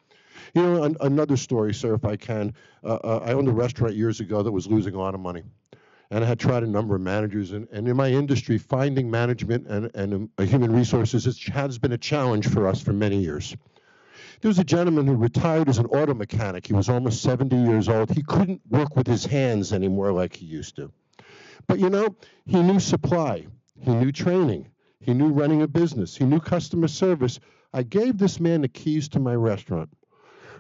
You know, another story, sir, if I can. I owned a restaurant years ago that was losing a lot of money. And I had tried a number of managers. And in my industry, finding management and human resources has been a challenge for us for many years. There was a gentleman who retired as an auto mechanic. He was almost 70 years old. He couldn't work with his hands anymore like he used to. But, you know, he knew supply. He knew training. He knew running a business. He knew customer service. I gave this man the keys to my restaurant.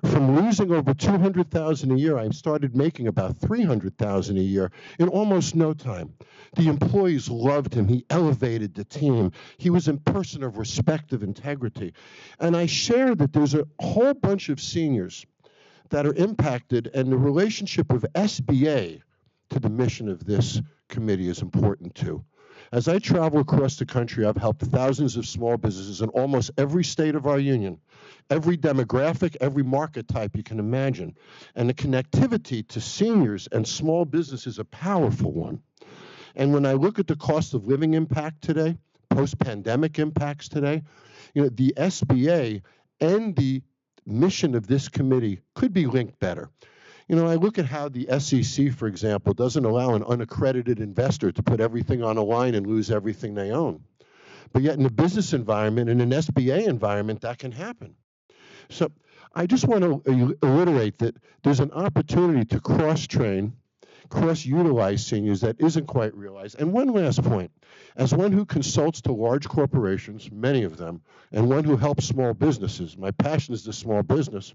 From losing over $200,000 a year, I started making about $300,000 a year in almost no time. The employees loved him. He elevated the team. He was a person of respect, of integrity. And I share that there's a whole bunch of seniors that are impacted, and the relationship of SBA to the mission of this committee is important too. As I travel across the country, I've helped thousands of small businesses in almost every state of our union, every demographic, every market type you can imagine. And the connectivity to seniors and small business is a powerful one. And when I look at the cost of living impact today, post-pandemic impacts today, you know, the SBA and the mission of this committee could be linked better. You know, I look at how the SEC, for example, doesn't allow an unaccredited investor to put everything on a line and lose everything they own. But yet in a business environment, in an SBA environment, that can happen. So I just want to reiterate that there's an opportunity to cross-train, cross-utilize seniors that isn't quite realized. And one last point, as one who consults to large corporations, many of them, and one who helps small businesses, my passion is the small business,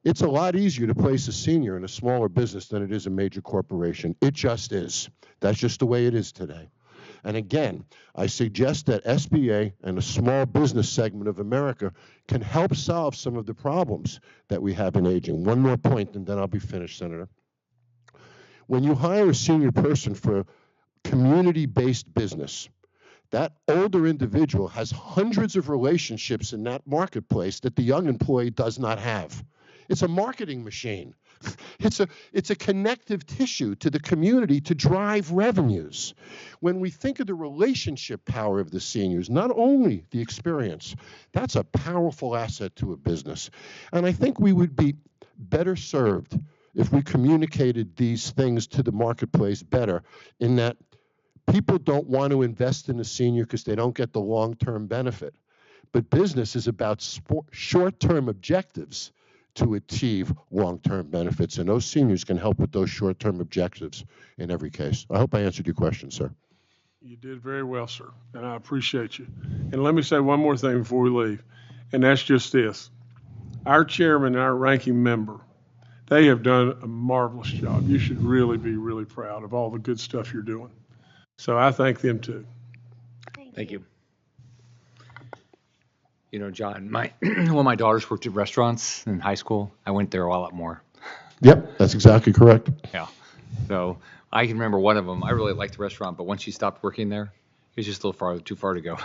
it's a lot easier to place a senior in a smaller business than it is a major corporation. It just is. That's just the way it is today. And again, I suggest that SBA and a small business segment of America can help solve some of the problems that we have in aging. One more point, and then I'll be finished, Senator. When you hire a senior person for a community-based business, that older individual has hundreds of relationships in that marketplace that the young employee does not have. It's a marketing machine. It's a connective tissue to the community to drive revenues. When we think of the relationship power of the seniors, not only the experience, that's a powerful asset to a business. And I think we would be better served if we communicated these things to the marketplace better, in that people don't want to invest in a senior because they don't get the long-term benefit. But business is about short-term objectives to achieve long-term benefits, and those seniors can help with those short-term objectives in every case. I hope I answered your question, sir. You did very well, sir, and I appreciate you. And let me say one more thing before we leave, and that's just this. Our chairman and our ranking member, they have done a marvelous job. You should really be really proud of all the good stuff you're doing. So I thank them too. Thank you. You know, John, when my daughters worked at restaurants in high school, I went there a lot more. Yep, that's exactly correct. Yeah. So I can remember one of them. I really liked the restaurant, but once she stopped working there, it was just a little too far to go.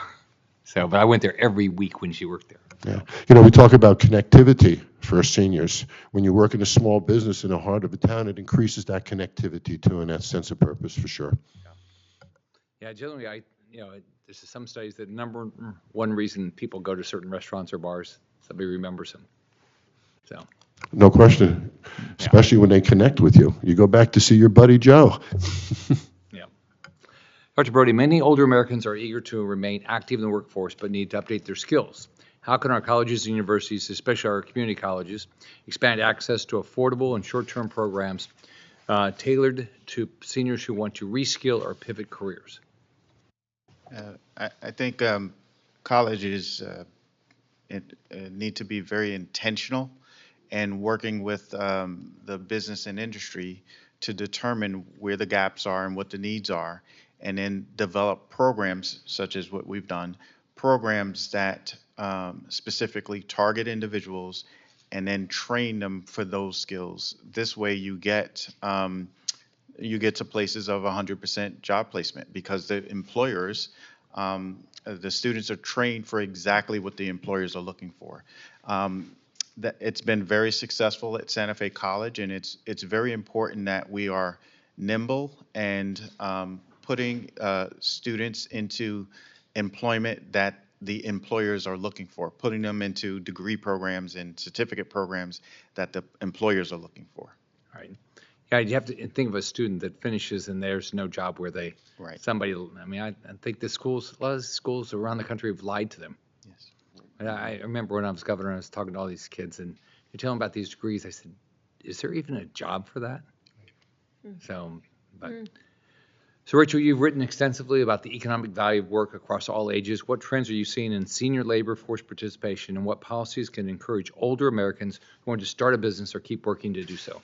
So, but I went there every week when she worked there. Yeah. You know, we talk about connectivity for seniors. When you work in a small business in the heart of a town, it increases that connectivity too, and that sense of purpose for sure. Yeah, generally, there's some studies that number one reason people go to certain restaurants or bars, somebody remembers them. So. No question, especially when they connect with you. You go back to see your buddy Joe. Yeah. Dr. Brody, many older Americans are eager to remain active in the workforce but need to update their skills. How can our colleges and universities, especially our community colleges, expand access to affordable and short-term programs tailored to seniors who want to reskill or pivot careers? I think colleges need to be very intentional and working with the business and industry to determine where the gaps are and what the needs are, and then develop programs such as what we've done, programs that specifically target individuals and then train them for those skills. This way you get to places of 100% job placement, because the employers, the students are trained for exactly what the employers are looking for. That it's been very successful at Santa Fe College, and it's very important that we are nimble and putting students into employment that the employers are looking for, putting them into degree programs and certificate programs that the employers are looking for. All right. Yeah, you have to think of a student that finishes and there's no job where they, Right. somebody, I mean, I think a lot of schools around the country have lied to them. Yes. And I remember when I was governor, I was talking to all these kids, and you tell them about these degrees. I said, is there even a job for that? So, So Rachel, you've written extensively about the economic value of work across all ages. What trends are you seeing in senior labor force participation, and what policies can encourage older Americans who want to start a business or keep working to do so?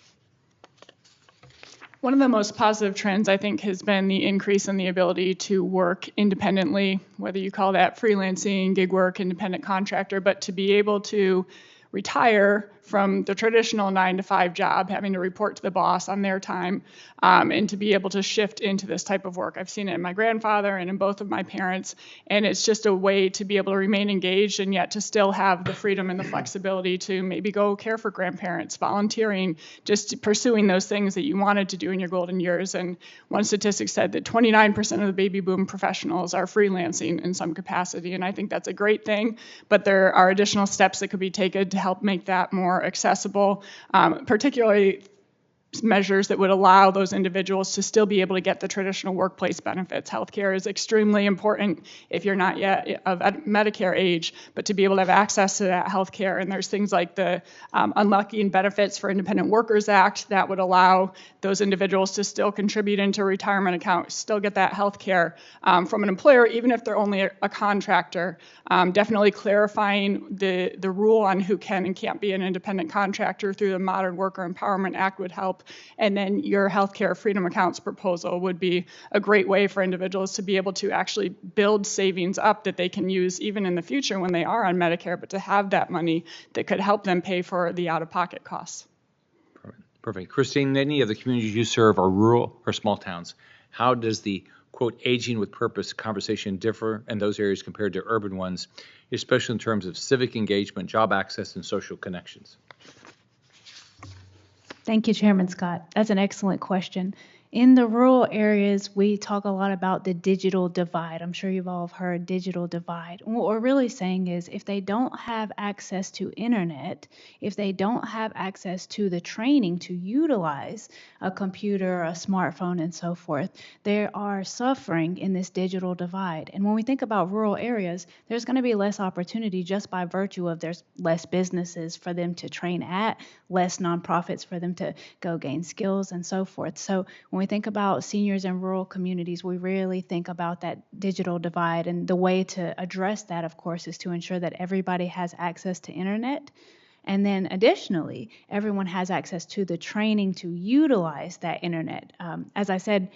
One of the most positive trends, I think, has been the increase in the ability to work independently, whether you call that freelancing, gig work, independent contractor, but to be able to retire from the traditional 9-to-5 job, having to report to the boss on their time, and to be able to shift into this type of work. I've seen it in my grandfather and in both of my parents, and it's just a way to be able to remain engaged and yet to still have the freedom and the flexibility to maybe go care for grandparents, volunteering, just pursuing those things that you wanted to do in your golden years. And one statistic said that 29% of the baby boom professionals are freelancing in some capacity, and I think that's a great thing, but there are additional steps that could be taken to help make that more accessible, particularly measures that would allow those individuals to still be able to get the traditional workplace benefits. Healthcare is extremely important if you're not yet of Medicare age, but to be able to have access to that healthcare. And there's things like the Unlocking Benefits for Independent Workers Act that would allow those individuals to still contribute into a retirement account, still get that healthcare from an employer, even if they're only a contractor. Definitely clarifying the rule on who can and can't be an independent contractor through the Modern Worker Empowerment Act would help. And then your healthcare freedom accounts proposal would be a great way for individuals to be able to actually build savings up that they can use even in the future when they are on Medicare, but to have that money that could help them pay for the out-of-pocket costs. Perfect. Christine, many of the communities you serve are rural or small towns. How does the, quote, aging with purpose conversation differ in those areas compared to urban ones, especially in terms of civic engagement, job access, and social connections? Thank you, Chairman Scott. That's an excellent question. In the rural areas, we talk a lot about the digital divide. I'm sure you've all heard digital divide. And what we're really saying is if they don't have access to internet, if they don't have access to the training to utilize a computer, a smartphone, and so forth, they are suffering in this digital divide. And when we think about rural areas, there's going to be less opportunity just by virtue of there's less businesses for them to train at, less nonprofits for them to go gain skills, and so forth. So when we think about seniors in rural communities, we really think about that digital divide. And the way to address that, of course, is to ensure that everybody has access to internet. And then additionally, everyone has access to the training to utilize that internet. As I said,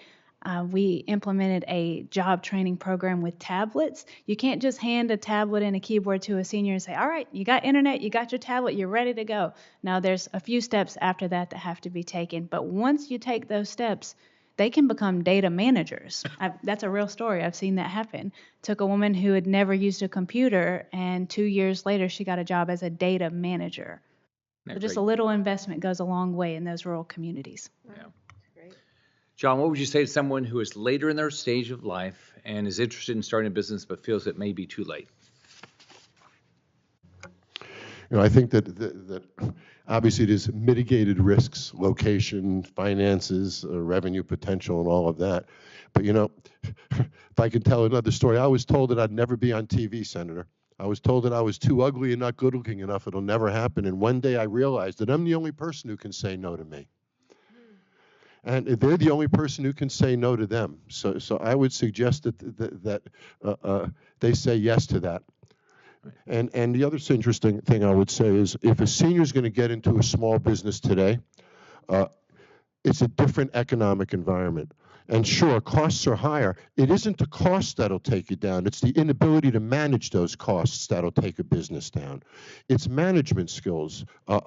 we implemented a job training program with tablets. You can't just hand a tablet and a keyboard to a senior and say, all right, you got internet, you got your tablet, you're ready to go. Now, there's a few steps after that have to be taken. But once you take those steps, they can become data managers. That's a real story. I've seen that happen. Took a woman who had never used a computer, and 2 years later, she got a job as a data manager. So just a little investment goes a long way in those rural communities. Yeah. John, what would you say to someone who is later in their stage of life and is interested in starting a business but feels it may be too late? I think that obviously there's mitigated risks, location, finances, revenue potential, and all of that. But if I can tell another story, I was told that I'd never be on TV, Senator. I was told that I was too ugly and not good looking enough. It'll never happen. And one day I realized that I'm the only person who can say no to me. And they're the only person who can say no to them. So I would suggest that they say yes to that. And the other interesting thing I would say is if a senior is going to get into a small business today, it's a different economic environment. And sure, costs are higher. It isn't the cost that'll take you down. It's the inability to manage those costs that'll take a business down. It's management skills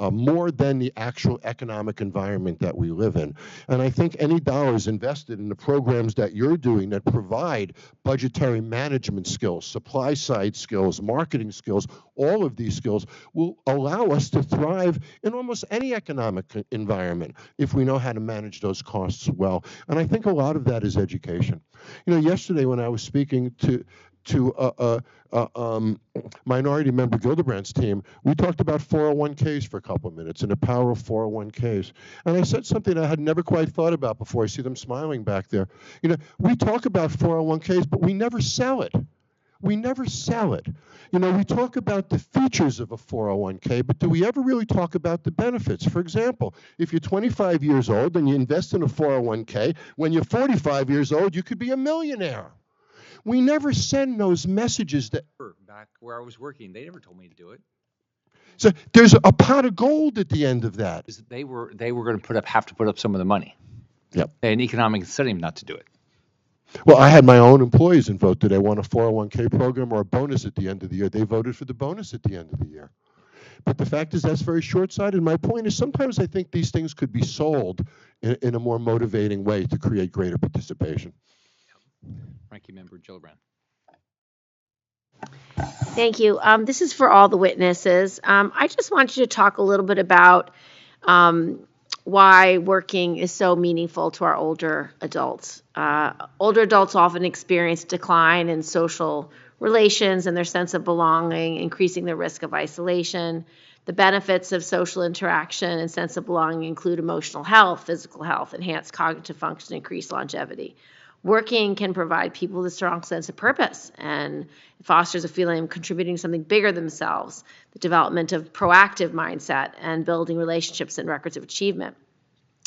more than the actual economic environment that we live in. And I think any dollars invested in the programs that you're doing that provide budgetary management skills, supply side skills, marketing skills, all of these skills will allow us to thrive in almost any economic environment if we know how to manage those costs well. And I think a lot of that is education. Yesterday when I was speaking to minority member Gildebrand's team, we talked about 401ks for a couple of minutes and the power of 401ks. And I said something I had never quite thought about before. I see them smiling back there. We talk about 401ks, but we never sell it. We never sell it. We talk about the features of a 401k, but do we ever really talk about the benefits? For example, if you're 25 years old and you invest in a 401k, when you're 45 years old, you could be a millionaire. We never send those messages that... Back where I was working, they never told me to do it. So there's a pot of gold at the end of that. They were going to have to put up some of the money. Yep. And economic incentive not to do it. Well, I had my own employees and vote. Do they want a 401k program or a bonus at the end of the year? They voted for the bonus at the end of the year. But the fact is that's very short-sighted. My point is sometimes I think these things could be sold in a more motivating way to create greater participation. Ranking Member Gillibrand. Thank you. This is for all the witnesses. I just want you to talk a little bit about why working is so meaningful to our older adults. Older adults often experience decline in social relations and their sense of belonging, increasing the risk of isolation. The benefits of social interaction and sense of belonging include emotional health, physical health, enhanced cognitive function, increased longevity. Working can provide people with a strong sense of purpose and fosters a feeling of contributing to something bigger than themselves, the development of proactive mindset, and building relationships and records of achievement.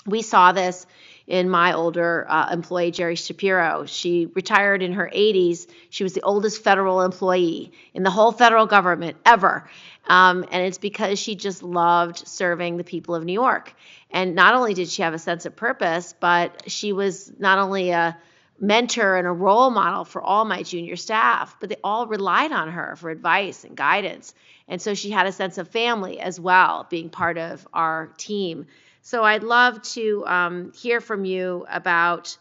We saw this in my older employee, Jerry Shapiro. She retired in her 80s. She was the oldest federal employee in the whole federal government ever. And it's because she just loved serving the people of New York. And not only did she have a sense of purpose, but she was not only a mentor and a role model for all my junior staff, but they all relied on her for advice and guidance. And so she had a sense of family as well, being part of our team. So I'd love to hear from you about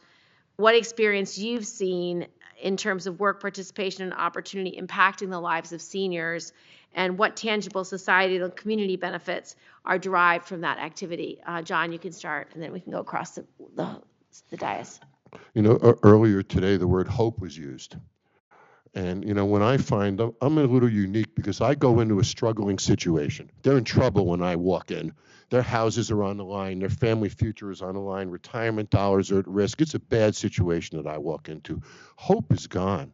what experience you've seen in terms of work participation and opportunity impacting the lives of seniors, and what tangible societal and community benefits are derived from that activity. John, you can start, and then we can go across the dais. You know, earlier today, the word hope was used. And, you know, when I find I'm a little unique because I go into a struggling situation. They're in trouble when I walk in. Their houses are on the line. Their family future is on the line. Retirement dollars are at risk. It's a bad situation that I walk into. Hope is gone.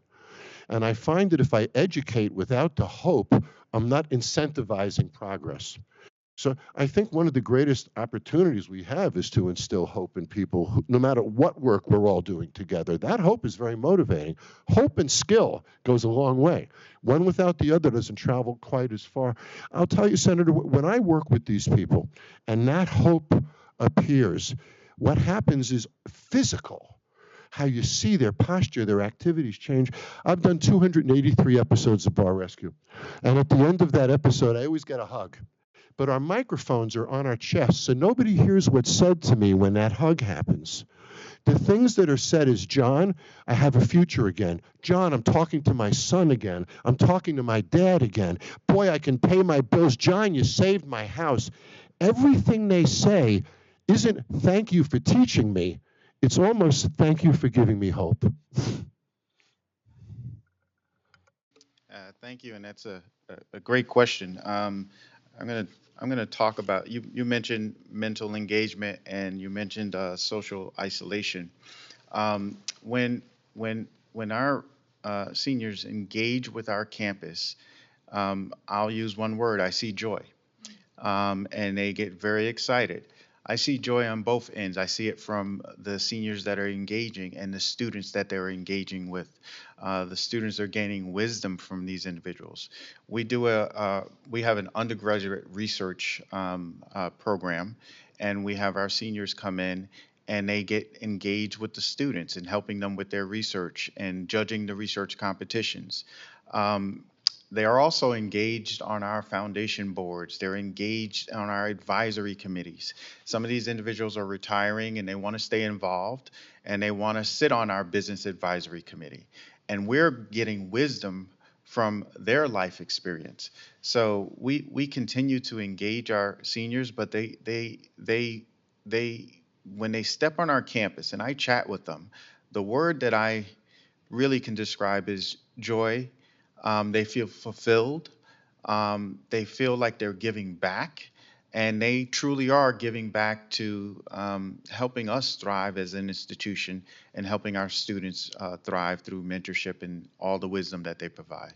And I find that if I educate without the hope, I'm not incentivizing progress. So I think one of the greatest opportunities we have is to instill hope in people, who, no matter what work we're all doing together. That hope is very motivating. Hope and skill goes a long way. One without the other doesn't travel quite as far. I'll tell you, Senator, when I work with these people and that hope appears, what happens is physical. How you see their posture, their activities change. I've done 283 episodes of Bar Rescue. And at the end of that episode, I always get a hug. But our microphones are on our chests, so nobody hears what's said to me when that hug happens. The things that are said is, John, I have a future again. John, I'm talking to my son again. I'm talking to my dad again. Boy, I can pay my bills. John, you saved my house. Everything they say isn't thank you for teaching me. It's almost thank you for giving me hope. Thank you, and that's a great question. I'm gonna talk about you mentioned mental engagement and you mentioned social isolation. When our seniors engage with our campus, I'll use one word. I see joy, and they get very excited. I see joy on both ends. I see it from the seniors that are engaging and the students that they're engaging with. The students are gaining wisdom from these individuals. We have an undergraduate research program, and we have our seniors come in and they get engaged with the students and helping them with their research and judging the research competitions. They are also engaged on our foundation boards. They're engaged on our advisory committees. Some of these individuals are retiring and they want to stay involved and they want to sit on our business advisory committee. And we're getting wisdom from their life experience. So we continue to engage our seniors, but they when they step on our campus and I chat with them, the word that I really can describe is joy. They feel fulfilled. They feel like they're giving back, and they truly are giving back to helping us thrive as an institution and helping our students thrive through mentorship and all the wisdom that they provide.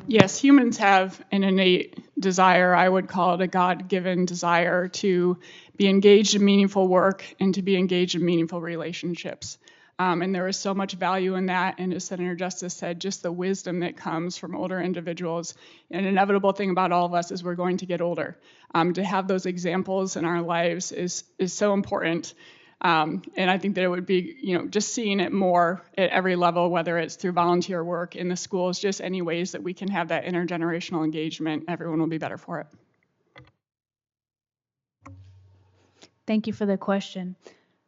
Yes, humans have an innate desire, I would call it a God-given desire, to be engaged in meaningful work and to be engaged in meaningful relationships. And there is so much value in that. And as Senator Justice said, just the wisdom that comes from older individuals. An inevitable thing about all of us is we're going to get older. To have those examples in our lives is so important. And I think that it would be, just seeing it more at every level, whether it's through volunteer work in the schools, just any ways that we can have that intergenerational engagement, everyone will be better for it. Thank you for the question.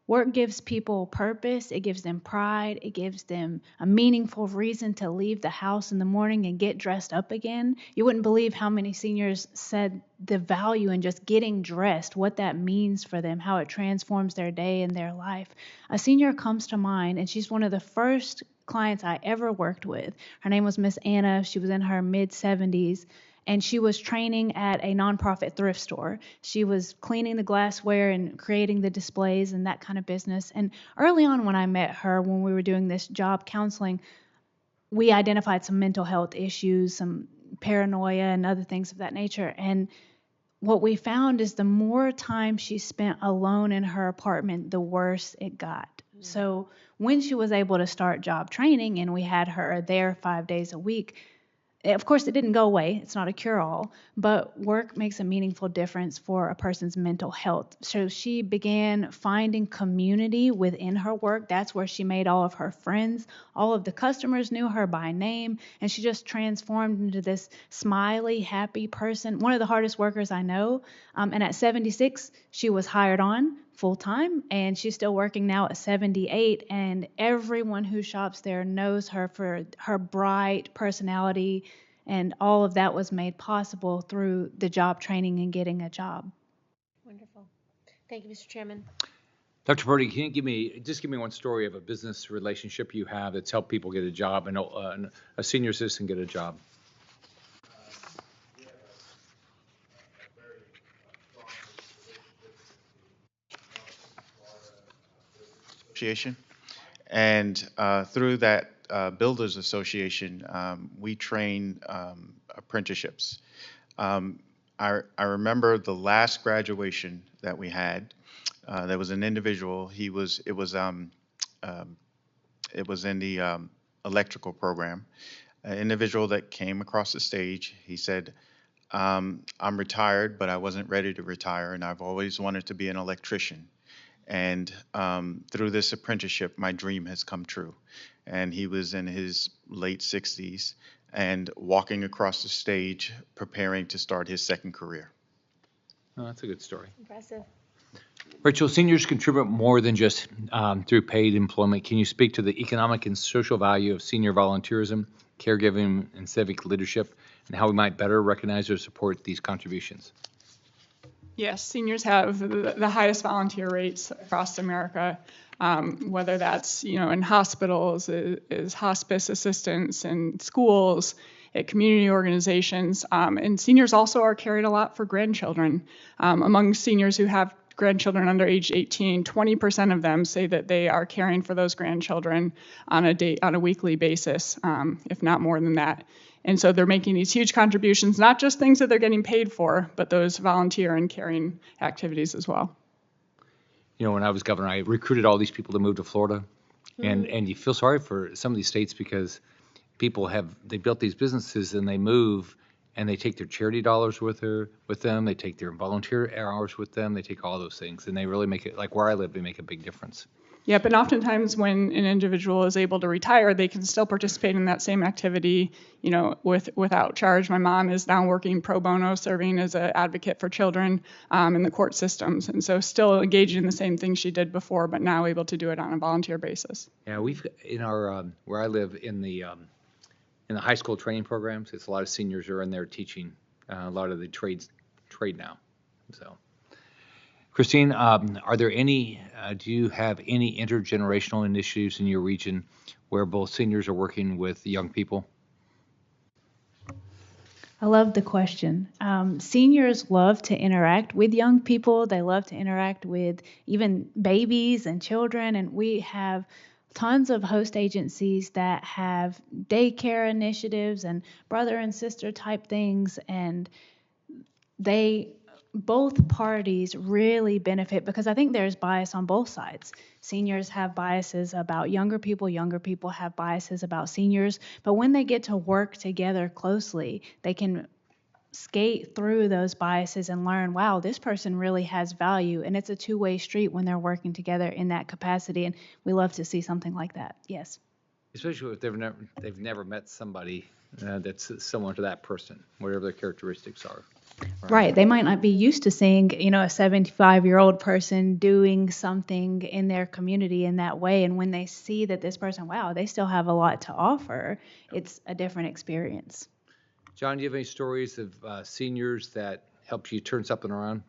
Work gives people purpose, it gives them pride, it gives them a meaningful reason to leave the house in the morning and get dressed up again. You wouldn't believe how many seniors said the value in just getting dressed, what that means for them, how it transforms their day and their life. A senior comes to mind, and she's one of the first clients I ever worked with. Her name was Miss Anna. She was in her mid-70s, and she was training at a nonprofit thrift store. She was cleaning the glassware and creating the displays and that kind of business. And early on when I met her, when we were doing this job counseling, we identified some mental health issues, some paranoia and other things of that nature. And what we found is the more time she spent alone in her apartment, the worse it got. So when she was able to start job training and we had her there 5 days a week, of course, it didn't go away. It's not a cure-all, but work makes a meaningful difference for a person's mental health. So she began finding community within her work. That's where she made all of her friends. All of the customers knew her by name, and she just transformed into this smiley, happy person, one of the hardest workers I know. And at 76, she was hired on full-time, and she's still working now at 78, and everyone who shops there knows her for her bright personality, and all of that was made possible through the job training and getting a job. Wonderful. Thank you, Mr. Chairman. Dr. Purdy, can you give me one story of a business relationship you have that's helped people get a job and a senior citizen get a job? Association. And through that Builders Association, we train apprenticeships. I remember the last graduation that we had. There was an individual. It was in the electrical program. An individual that came across the stage. He said, "I'm retired, but I wasn't ready to retire, and I've always wanted to be an electrician. And through this apprenticeship, my dream has come true." And he was in his late 60s and walking across the stage, preparing to start his second career. Oh, that's a good story. Impressive. Rachel, seniors contribute more than just through paid employment. Can you speak to the economic and social value of senior volunteerism, caregiving, and civic leadership, and how we might better recognize or support these contributions? Yes, seniors have the highest volunteer rates across America, whether that's, in hospitals, is hospice assistants, in schools, at community organizations. And seniors also are caring a lot for grandchildren. Among seniors who have grandchildren under age 18, 20% of them say that they are caring for those grandchildren on a weekly basis, if not more than that. And so they're making these huge contributions, not just things that they're getting paid for, but those volunteer and caring activities as well. When I was governor, I recruited all these people to move to Florida. And you feel sorry for some of these states because people they built these businesses and they move and they take their charity dollars with them. They take their volunteer hours with them. They take all those things and they really make it, like where I live, they make a big difference. Yep, and oftentimes when an individual is able to retire, they can still participate in that same activity, without charge. My mom is now working pro bono, serving as an advocate for children in the court systems, and so still engaging in the same thing she did before, but now able to do it on a volunteer basis. Yeah, we've in our where I live in the high school training programs, it's a lot of seniors are in there teaching a lot of the trade now, so. Christine, do you have any intergenerational initiatives in your region where both seniors are working with young people? I love the question. Seniors love to interact with young people. They love to interact with even babies and children. And we have tons of host agencies that have daycare initiatives and brother and sister type things. And both parties really benefit because I think there's bias on both sides. Seniors have biases about younger people have biases about seniors, but when they get to work together closely, they can skate through those biases and learn, wow, this person really has value, and it's a two-way street when they're working together in that capacity, and we love to see something like that. Yes. Especially if they've never met somebody that's similar to that person, whatever their characteristics are. Right. They might not be used to seeing, a 75-year-old person doing something in their community in that way. And when they see that this person, wow, they still have a lot to offer, it's a different experience. John, do you have any stories of seniors that helped you turn something around?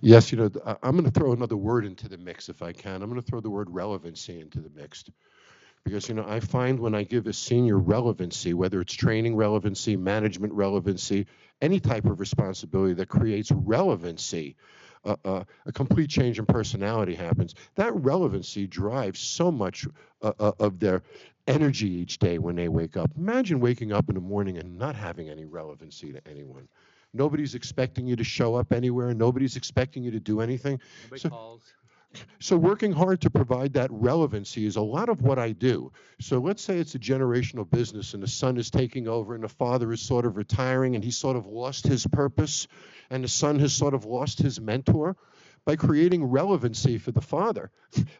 Yes, I'm going to throw another word into the mix if I can. I'm going to throw the word relevancy into the mix. Because, I find when I give a senior relevancy, whether it's training relevancy, management relevancy, any type of responsibility that creates relevancy, a complete change in personality happens. That relevancy drives so much of their energy each day when they wake up. Imagine waking up in the morning and not having any relevancy to anyone. Nobody's expecting you to show up anywhere. Nobody's expecting you to do anything. Nobody calls. So working hard to provide that relevancy is a lot of what I do. So let's say it's a generational business and the son is taking over and the father is sort of retiring and he's sort of lost his purpose and the son has sort of lost his mentor. By creating relevancy for the father,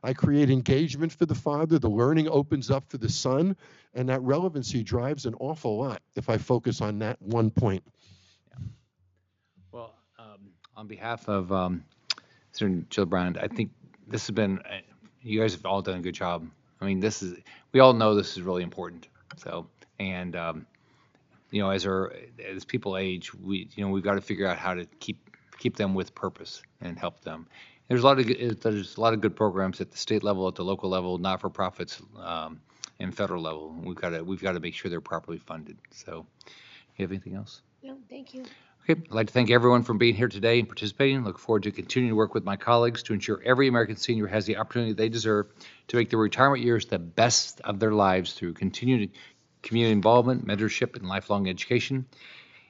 I create engagement for the father, the learning opens up for the son, and that relevancy drives an awful lot if I focus on that one point. Yeah. Well, on behalf of Senator Gillibrand, I think this has been, you guys have all done a good job. I mean, we all know this is really important. So, and, as people age, we've got to figure out how to keep them with purpose and help them. There's a lot of good programs at the state level, at the local level, not-for-profits, and federal level. We've got to make sure they're properly funded. So, you have anything else? No, thank you. Okay, I'd like to thank everyone for being here today and participating. Look forward to continuing to work with my colleagues to ensure every American senior has the opportunity they deserve to make their retirement years the best of their lives through continued community involvement, mentorship, and lifelong education.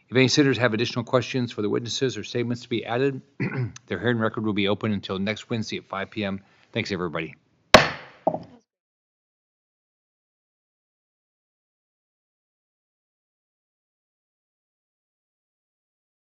If any senators have additional questions for the witnesses or statements to be added, their hearing record will be open until next Wednesday at 5 p.m. Thanks, everybody.